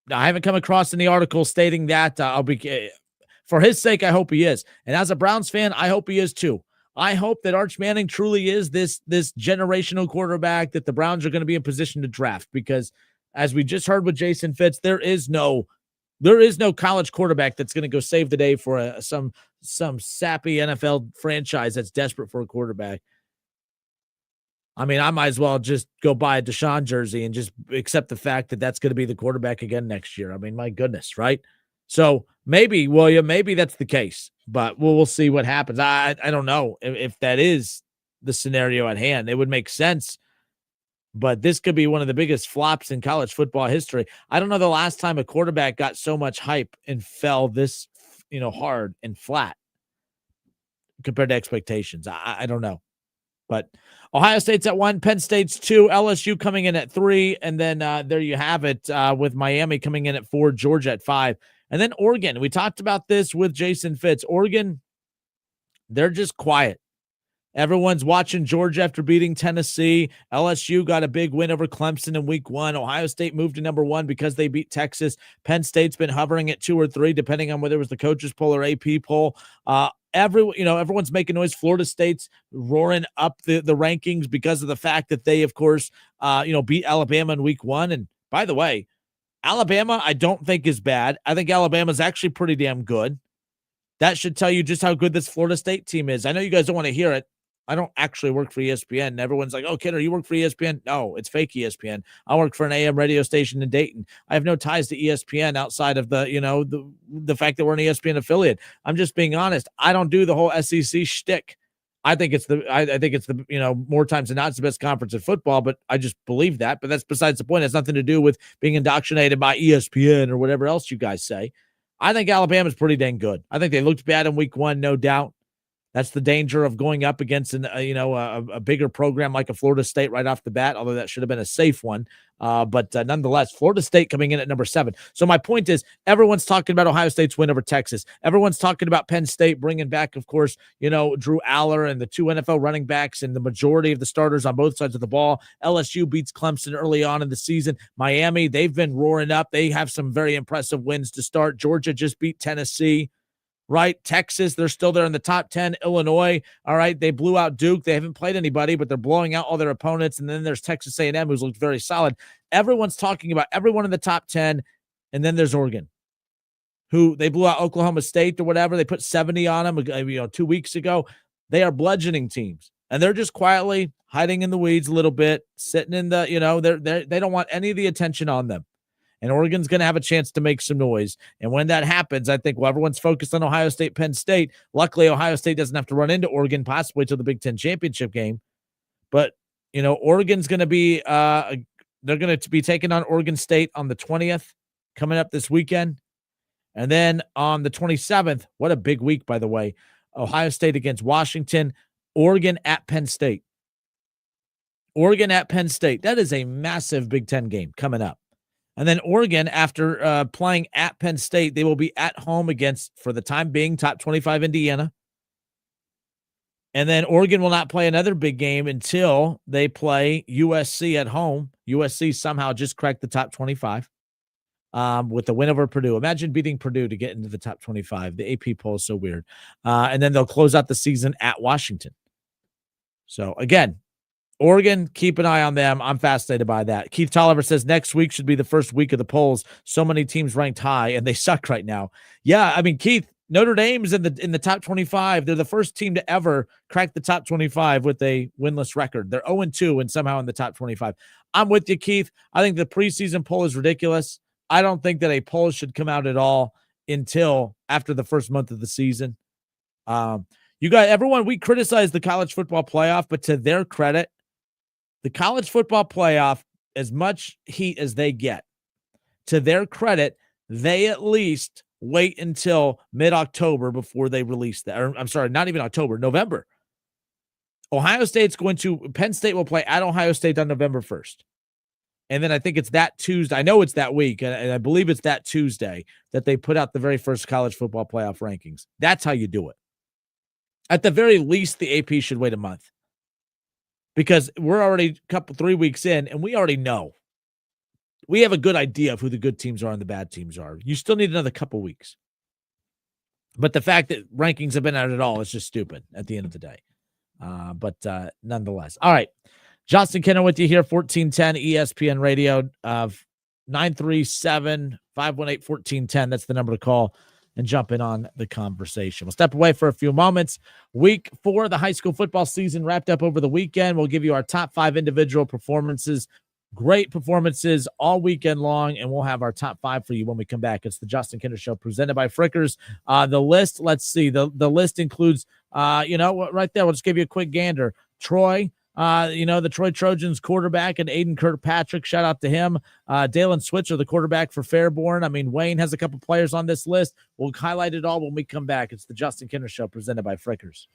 Now, I haven't come across any article stating that. For his sake, I hope he is. And as a Browns fan, I hope he is too. I hope that Arch Manning truly is this generational quarterback that the Browns are going to be in position to draft, because as we just heard with Jason Fitz, there is no college quarterback that's going to go save the day for some sappy NFL franchise that's desperate for a quarterback. I mean, I might as well just go buy a Deshaun jersey and just accept the fact that that's going to be the quarterback again next year. I mean, my goodness, right? So maybe, William, maybe that's the case, but we'll see what happens. I don't know if that is the scenario at hand. It would make sense, but this could be one of the biggest flops in college football history. I don't know the last time a quarterback got so much hype and fell this, hard and flat compared to expectations. I don't know, but Ohio State's at 1, Penn State's 2, LSU coming in at 3, and then there you have it with Miami coming in at 4, Georgia at 5. And then Oregon, we talked about this with Jason Fitz. Oregon, they're just quiet. Everyone's watching Georgia after beating Tennessee. LSU got a big win over Clemson in week 1. Ohio State moved to number 1 because they beat Texas. Penn State's been hovering at 2 or 3, depending on whether it was the coaches poll or AP poll. Everyone's making noise. Florida State's roaring up the rankings because of the fact that they, of course, beat Alabama in week 1. And by the way, Alabama, I don't think is bad. I think Alabama's actually pretty damn good. That should tell you just how good this Florida State team is. I know you guys don't want to hear it. I don't actually work for ESPN. And everyone's like, oh, Kidder, you work for ESPN? No, it's fake ESPN. I work for an AM radio station in Dayton. I have no ties to ESPN outside of the fact that we're an ESPN affiliate. I'm just being honest. I don't do the whole SEC shtick. I think it's the more times than not, it's the best conference in football, but I just believe that. But that's besides the point. It has nothing to do with being indoctrinated by ESPN or whatever else you guys say. I think Alabama's pretty dang good. I think they looked bad in week 1, no doubt. That's the danger of going up against a bigger program like a Florida State right off the bat, although that should have been a safe one. But nonetheless, Florida State coming in at number 7. So my point is, everyone's talking about Ohio State's win over Texas. Everyone's talking about Penn State bringing back, of course, Drew Aller and the 2 NFL running backs and the majority of the starters on both sides of the ball. LSU beats Clemson early on in the season. Miami, they've been roaring up. They have some very impressive wins to start. Georgia just beat Tennessee. Right? Texas, they're still there in the top 10. Illinois, all right, they blew out Duke. They haven't played anybody, but they're blowing out all their opponents. And then there's Texas A&M, who's looked very solid. Everyone's talking about everyone in the top 10. And then there's Oregon, who they blew out Oklahoma State or whatever. They put 70 on them 2 weeks ago. They are bludgeoning teams. And they're just quietly hiding in the weeds a little bit, sitting in the, they don't want any of the attention on them. And Oregon's going to have a chance to make some noise. And when that happens, I think, everyone's focused on Ohio State, Penn State. Luckily, Ohio State doesn't have to run into Oregon possibly till the Big Ten championship game. But, Oregon's going to be they're going to be taking on Oregon State on the 20th coming up this weekend. And then on the 27th, what a big week, by the way, Ohio State against Washington, Oregon at Penn State. Oregon at Penn State. That is a massive Big Ten game coming up. And then Oregon, after playing at Penn State, they will be at home against, for the time being, top 25 Indiana. And then Oregon will not play another big game until they play USC at home. USC somehow just cracked the top 25 with the win over Purdue. Imagine beating Purdue to get into the top 25. The AP poll is so weird. And then they'll close out the season at Washington. So, again, Oregon, keep an eye on them. I'm fascinated by that. Keith Tolliver says next week should be the first week of the polls. So many teams ranked high, and they suck right now. Yeah, I mean, Keith, Notre Dame's in the top 25. They're the first team to ever crack the top 25 with a winless record. They're 0-2 and somehow in the top 25. I'm with you, Keith. I think the preseason poll is ridiculous. I don't think that a poll should come out at all until after the first month of the season. Everyone, we criticize the college football playoff, but to their credit, the college football playoff, as much heat as they get, to their credit, they at least wait until mid-October before they release that. Or, I'm sorry, not even October, November. Penn State will play at Ohio State on November 1st. And then I think it's that Tuesday. I know it's that week, and I believe it's that Tuesday that they put out the very first college football playoff rankings. That's how you do it. At the very least, the AP should wait a month. Because we're already 3 weeks in, and we already know. We have a good idea of who the good teams are and the bad teams are. You still need another couple weeks. But the fact that rankings have been out at all is just stupid at the end of the day. But nonetheless. All right. Justin Kenner with you here, 1410 ESPN Radio, 937-518-1410. That's the number to call and jump in on the conversation. We'll step away for a few moments. Week 4 of the high school football season wrapped up over the weekend. We'll give you our top 5 individual performances. Great performances all weekend long, and we'll have our top 5 for you when we come back. It's the Justin Kinder Show presented by Frickers. The list, let's see. The list includes, right there, we'll just give you a quick gander. Troy, the Troy Trojans quarterback and Aiden Kirkpatrick. Shout out to him. Dalen Switzer, the quarterback for Fairborn. I mean, Wayne has a couple players on this list. We'll highlight it all when we come back. It's the Justin Kinder Show presented by Frickers.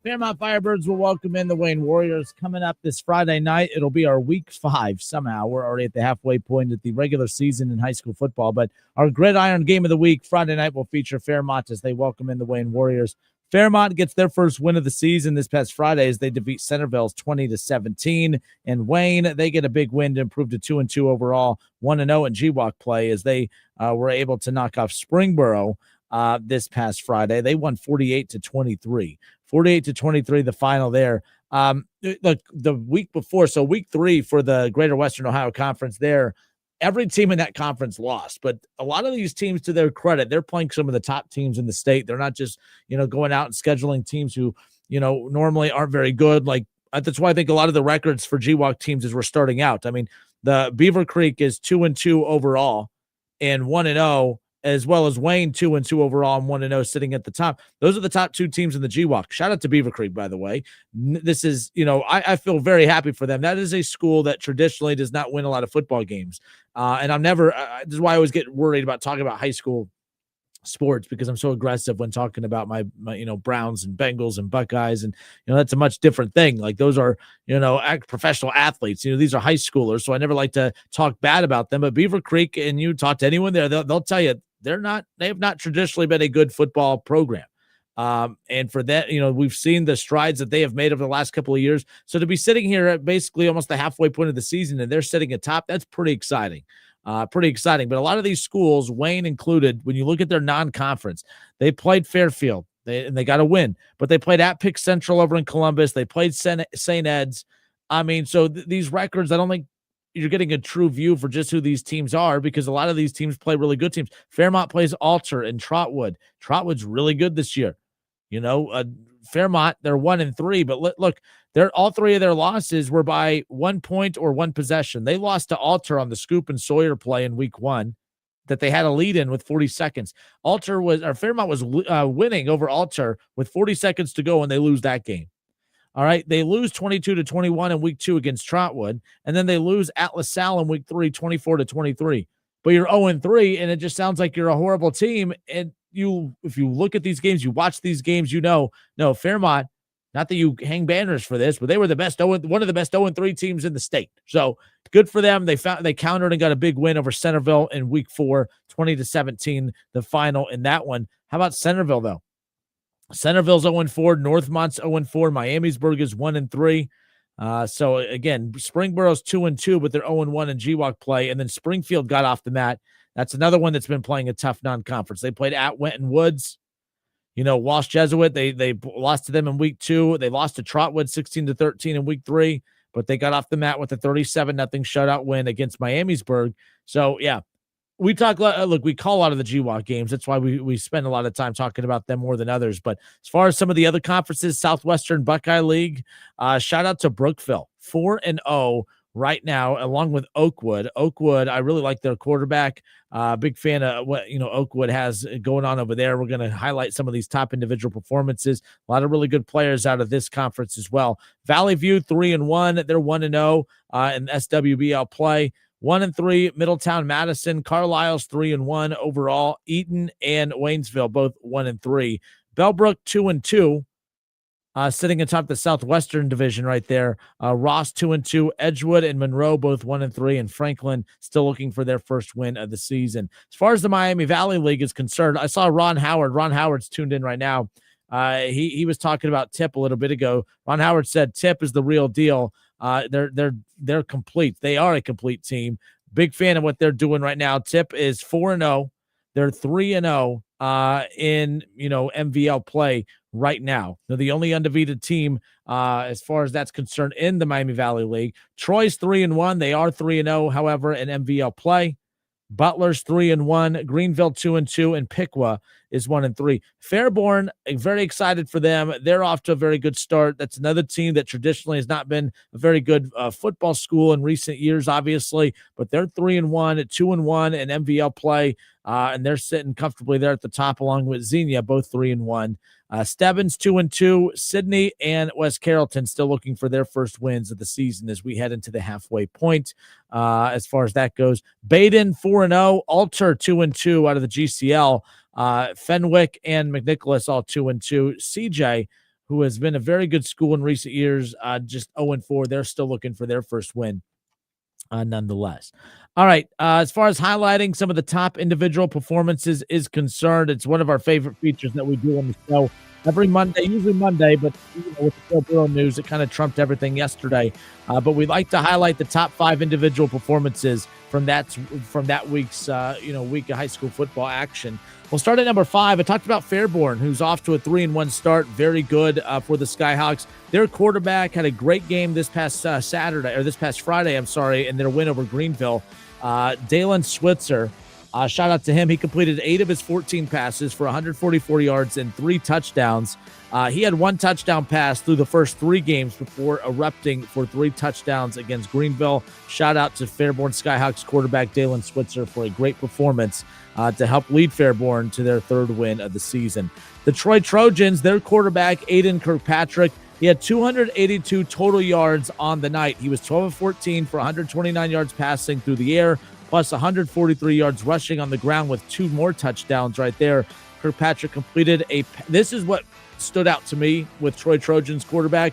Fairmont Firebirds will welcome in the Wayne Warriors coming up this Friday night. It'll be our week 5 somehow. We're already at the halfway point of the regular season in high school football, but our gridiron game of the week Friday night will feature Fairmont as they welcome in the Wayne Warriors. Fairmont gets their first win of the season this past Friday as they defeat Centerville's 20-17. And Wayne, they get a big win to improve to 2-2 overall, 1-0 in GWAC play as they were able to knock off Springboro this past Friday. They won 48-23. 48-23, the final there. Look, the week before, so week 3 for the Greater Western Ohio Conference there, every team in that conference lost. But a lot of these teams, to their credit, they're playing some of the top teams in the state. They're not just, going out and scheduling teams who, normally aren't very good. Like, that's why I think a lot of the records for GWAC teams as we're starting out. I mean, the Beaver Creek is 2-2 overall and 1-0, as well as Wayne 2-2 overall and 1-0 sitting at the top. Those are the top 2 teams in the GWAC. Shout out to Beaver Creek, by the way. This is, I feel very happy for them. That is a school that traditionally does not win a lot of football games. And I'm never, this is why I always get worried about talking about high school sports, because I'm so aggressive when talking about my Browns and Bengals and Buckeyes, and that's a much different thing. Like, those are professional athletes. These are high schoolers, so I never like to talk bad about them. But Beaver Creek, and you talk to anyone there, they'll tell you they have not traditionally been a good football program. And for that, we've seen the strides that they have made over the last couple of years. So to be sitting here at basically almost the halfway point of the season and they're sitting atop, that's pretty exciting. But a lot of these schools, Wayne included, when you look at their non-conference, they played Fairfield and they got a win, but they played at Pick Central over in Columbus. They played St. Ed's. I mean, so these records, I don't think you're getting a true view for just who these teams are, because a lot of these teams play really good teams. Fairmont plays Alter and Trotwood. Trotwood's really good this year. Fairmont, they're 1-3, but look, all 3 of their losses were by 1 point or 1 possession. They lost to Alter on the Scoop and Sawyer play in week 1 that they had a lead in with 40 seconds. Fairmont was winning over Alter with 40 seconds to go, and they lose that game. All right, they lose 22-21 in week 2 against Trotwood, and then they lose at LaSalle in week 3, 24-23. But you're 0-3, and it just sounds like you're a horrible team. And if you look at these games, you watch these games, no, Fairmont, not that you hang banners for this, but they were one of the best 0-3 teams in the state. So good for them. They countered and got a big win over Centerville in week 4, 20-17, the final in that one. How about Centerville, though? Centerville's 0-4, Northmont's 0-4, Miamisburg is 1-3. So again, Springboro's 2-2, but they're 0-1 in GWAC play, and then Springfield got off the mat. That's another one that's been playing a tough non-conference. They played at Wenton Woods. Walsh Jesuit, they lost to them in week 2. They lost to Trotwood 16-13 in week 3, but they got off the mat with a 37-0 shutout win against Miamisburg. So yeah, we call a lot of the GWAC games. That's why we spend a lot of time talking about them more than others. But as far as some of the other conferences, Southwestern Buckeye League, shout out to Brookville, 4-0 right now, along with Oakwood. Oakwood, I really like their quarterback. Big fan of what Oakwood has going on over there. We're going to highlight some of these top individual performances. A lot of really good players out of this conference as well. Valley View 3-1. They're 1-0 in SWBL play. 1-3, Middletown, Madison. Carlisle's 3-1 overall. Eaton and Waynesville both 1-3. Bellbrook 2-2, sitting atop the Southwestern Division right there. Ross 2-2, Edgewood and Monroe both 1-3, and Franklin still looking for their first win of the season. As far as the Miami Valley League is concerned, I saw Ron Howard. Ron Howard's tuned in right now. He was talking about Tip a little bit ago. Ron Howard said Tip is the real deal. They're complete. They are a complete team. Big fan of what they're doing right now. Tip is 4-0. They're 3-0 in MVL play right now. They're the only undefeated team as far as that's concerned in the Miami Valley League. Troy's 3-1. They are 3-0, however, in MVL play. Butler's 3-1, Greenville 2-2, and Piqua is 1-3. Fairborn, very excited for them. They're off to a very good start. That's another team that traditionally has not been a very good football school in recent years, obviously, but they're 3-1, 2-1 in MVL play, and they're sitting comfortably there at the top along with Xenia, both 3-1. Stebbins 2-2, Sydney and West Carrollton still looking for their first wins of the season as we head into the halfway point. As far as that goes, Baden 4-0, Alter 2-2 out of the GCL. Fenwick and McNicholas all 2-2. CJ who has been a very good school in recent years, just 0-4. They're still looking for their first win, nonetheless. All right. As far as highlighting some of the top individual performances is concerned, it's one of our favorite features that we do on the show every Monday, usually Monday, but with the Burrow news, it kind of trumped everything yesterday. But we like to highlight the top 5 individual performances from that week's week of high school football action. We'll start at number 5. I talked about Fairborn, who's off to a 3-1 start. Very good for the Skyhawks. Their quarterback had a great game this past Friday, in their win over Greenville. Dalen Switzer, shout out to him. He completed 8 of his 14 passes for 144 yards and 3 touchdowns. He had 1 touchdown pass through the first 3 games before erupting for 3 touchdowns against Greenville. Shout out to Fairborn Skyhawks quarterback Dalen Switzer for a great performance to help lead Fairborn to their 3rd win of the season. The Troy Trojans, their quarterback Aiden Kirkpatrick, he had 282 total yards on the night. He was 12 of 14 for 129 yards passing through the air, plus 143 yards rushing on the ground with 2 more touchdowns right there. Kirkpatrick completed this is what stood out to me with Troy Trojans quarterback.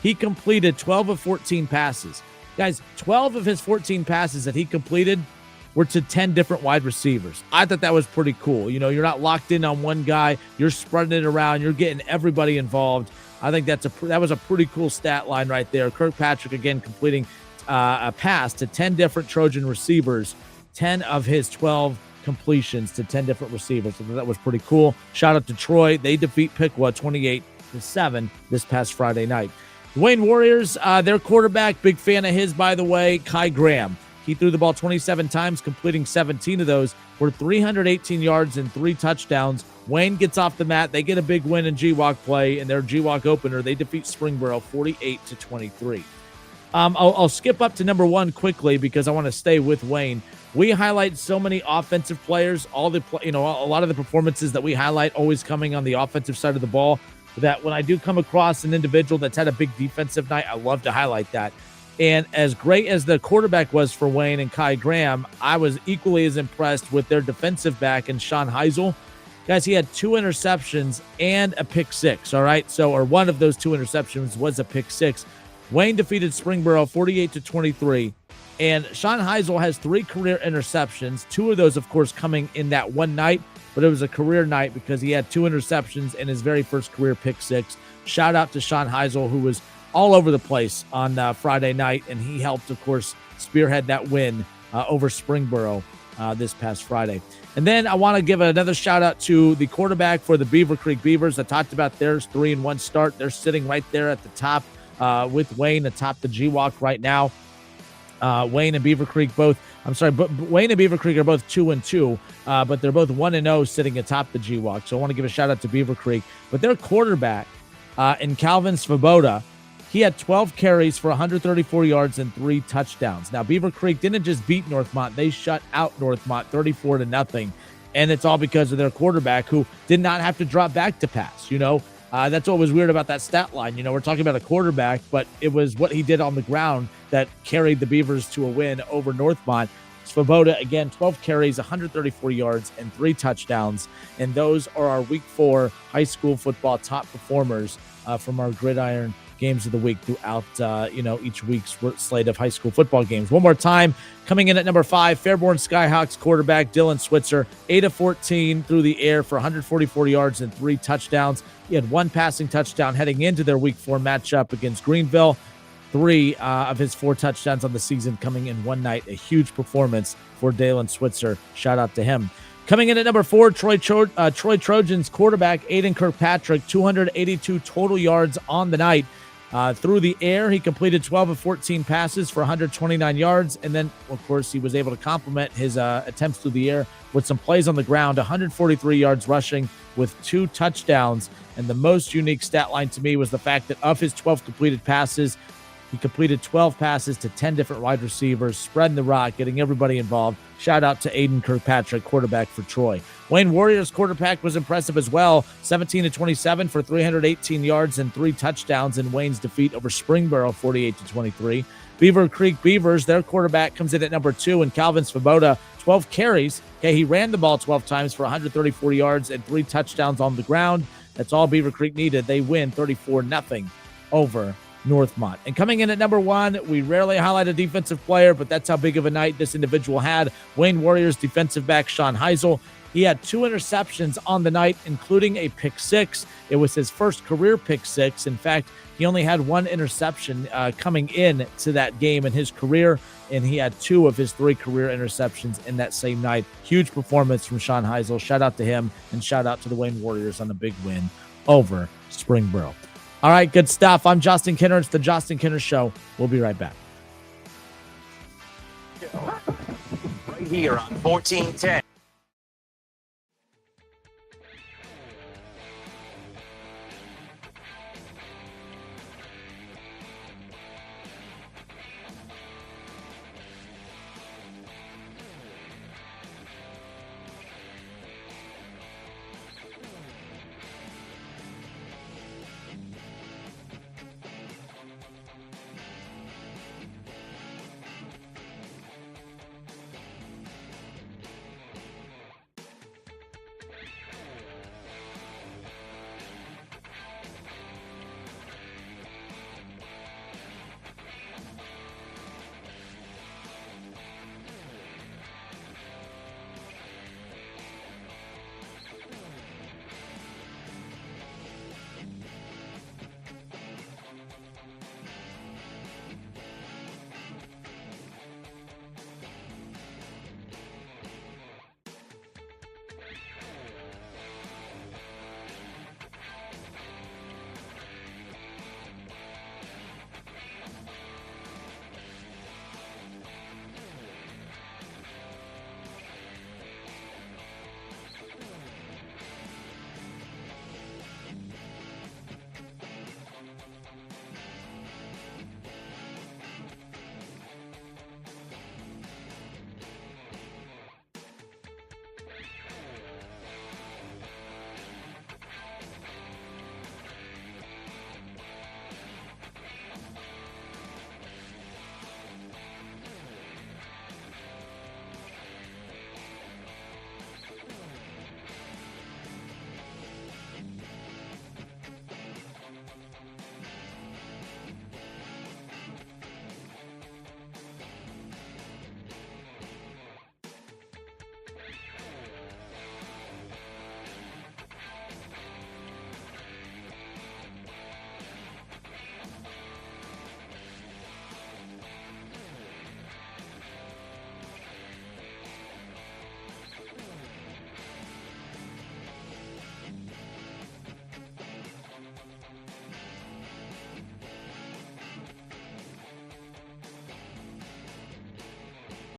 He completed 12 of 14 passes. Guys, 12 of his 14 passes that he completed were to 10 different wide receivers. I thought that was pretty cool. You're not locked in on one guy. You're spreading it around. You're getting everybody involved. I think that was a pretty cool stat line right there. Kirkpatrick, again, completing a pass to 10 different Trojan receivers, 10 of his 12 completions to 10 different receivers. So that was pretty cool. Shout out to Troy. They defeat Piqua 28-7 this past Friday night. Wayne Warriors, their quarterback, big fan of his, by the way, Kai Graham. He threw the ball 27 times, completing 17 of those for 318 yards and 3 touchdowns. Wayne gets off the mat. They get a big win in GWAC play. In their GWAC opener, they defeat Springboro 48-23. I'll skip up to number 1 quickly because I want to stay with Wayne. We highlight so many offensive players. A lot of the performances that we highlight always coming on the offensive side of the ball, that when I do come across an individual that's had a big defensive night, I love to highlight that. And as great as the quarterback was for Wayne and Kai Graham, I was equally as impressed with their defensive back and Sean Heisel. Guys, he had 2 interceptions and a pick 6, all right? Or one of those 2 interceptions was a pick 6. Wayne defeated Springboro 48-23, and Sean Heisel has 3 career interceptions, 2 of those, of course, coming in that one night, but it was a career night because he had 2 interceptions and his very first career pick 6. Shout out to Sean Heisel, who was all over the place on Friday night, and he helped, of course, spearhead that win over Springboro this past Friday. And then I want to give another shout out to the quarterback for the Beaver Creek Beavers. I talked about their 3-1 start. They're sitting right there at the top with Wayne atop the GWAC right now. Wayne and Beaver Creek but Wayne and Beaver Creek are both 2-2, but they're both 1-0 sitting atop the GWAC. So I want to give a shout out to Beaver Creek. But their quarterback in Calvin Svoboda, he had 12 carries for 134 yards and 3 touchdowns. Now, Beaver Creek didn't just beat Northmont. They shut out Northmont 34-0. And it's all because of their quarterback, who did not have to drop back to pass. That's what was weird about that stat line. We're talking about a quarterback, but it was what he did on the ground that carried the Beavers to a win over Northmont. Svoboda, again, 12 carries, 134 yards, and 3 touchdowns. And those are our Week 4 high school football top performers from our Gridiron games of the week throughout, each week's slate of high school football games. One more time, coming in at number 5, Fairborn Skyhawks quarterback Dylan Switzer, 8 of 14 through the air for 144 yards and 3 touchdowns. He had 1 passing touchdown heading into their Week 4 matchup against Greenville. 3 of his 4 touchdowns on the season coming in one night. A huge performance for Dylan Switzer. Shout out to him. Coming in at number 4, Troy Trojans quarterback Aiden Kirkpatrick, 282 total yards on the night. Through the air, he completed 12 of 14 passes for 129 yards. And then, of course, he was able to complement his attempts through the air with some plays on the ground, 143 yards rushing with 2 touchdowns. And the most unique stat line to me was the fact that of his 12 completed passes, he completed 12 passes to 10 different wide receivers, spreading the rock, getting everybody involved. Shout out to Aiden Kirkpatrick, quarterback for Troy. Wayne Warriors quarterback was impressive as well. 17-27 for 318 yards and 3 touchdowns in Wayne's defeat over Springboro 48-23. Beaver Creek Beavers, their quarterback comes in at number 2, and Calvin Svoboda, 12 carries. Okay, he ran the ball 12 times for 134 yards and 3 touchdowns on the ground. That's all Beaver Creek needed. They win 34-0 over Northmont. And coming in at number 1, we rarely highlight a defensive player, but that's how big of a night this individual had. Wayne Warriors defensive back Sean Heisel. He had 2 interceptions on the night, including a pick 6. It was his first career pick 6. In fact, he only had 1 interception coming in to that game in his career, and he had 2 of his 3 career interceptions in that same night. Huge performance from Sean Heisel. Shout out to him, and shout out to the Wayne Warriors on a big win over Springboro. All right, good stuff. I'm Justin Kinner. It's the Justin Kinner Show. We'll be right back. Right here on 1410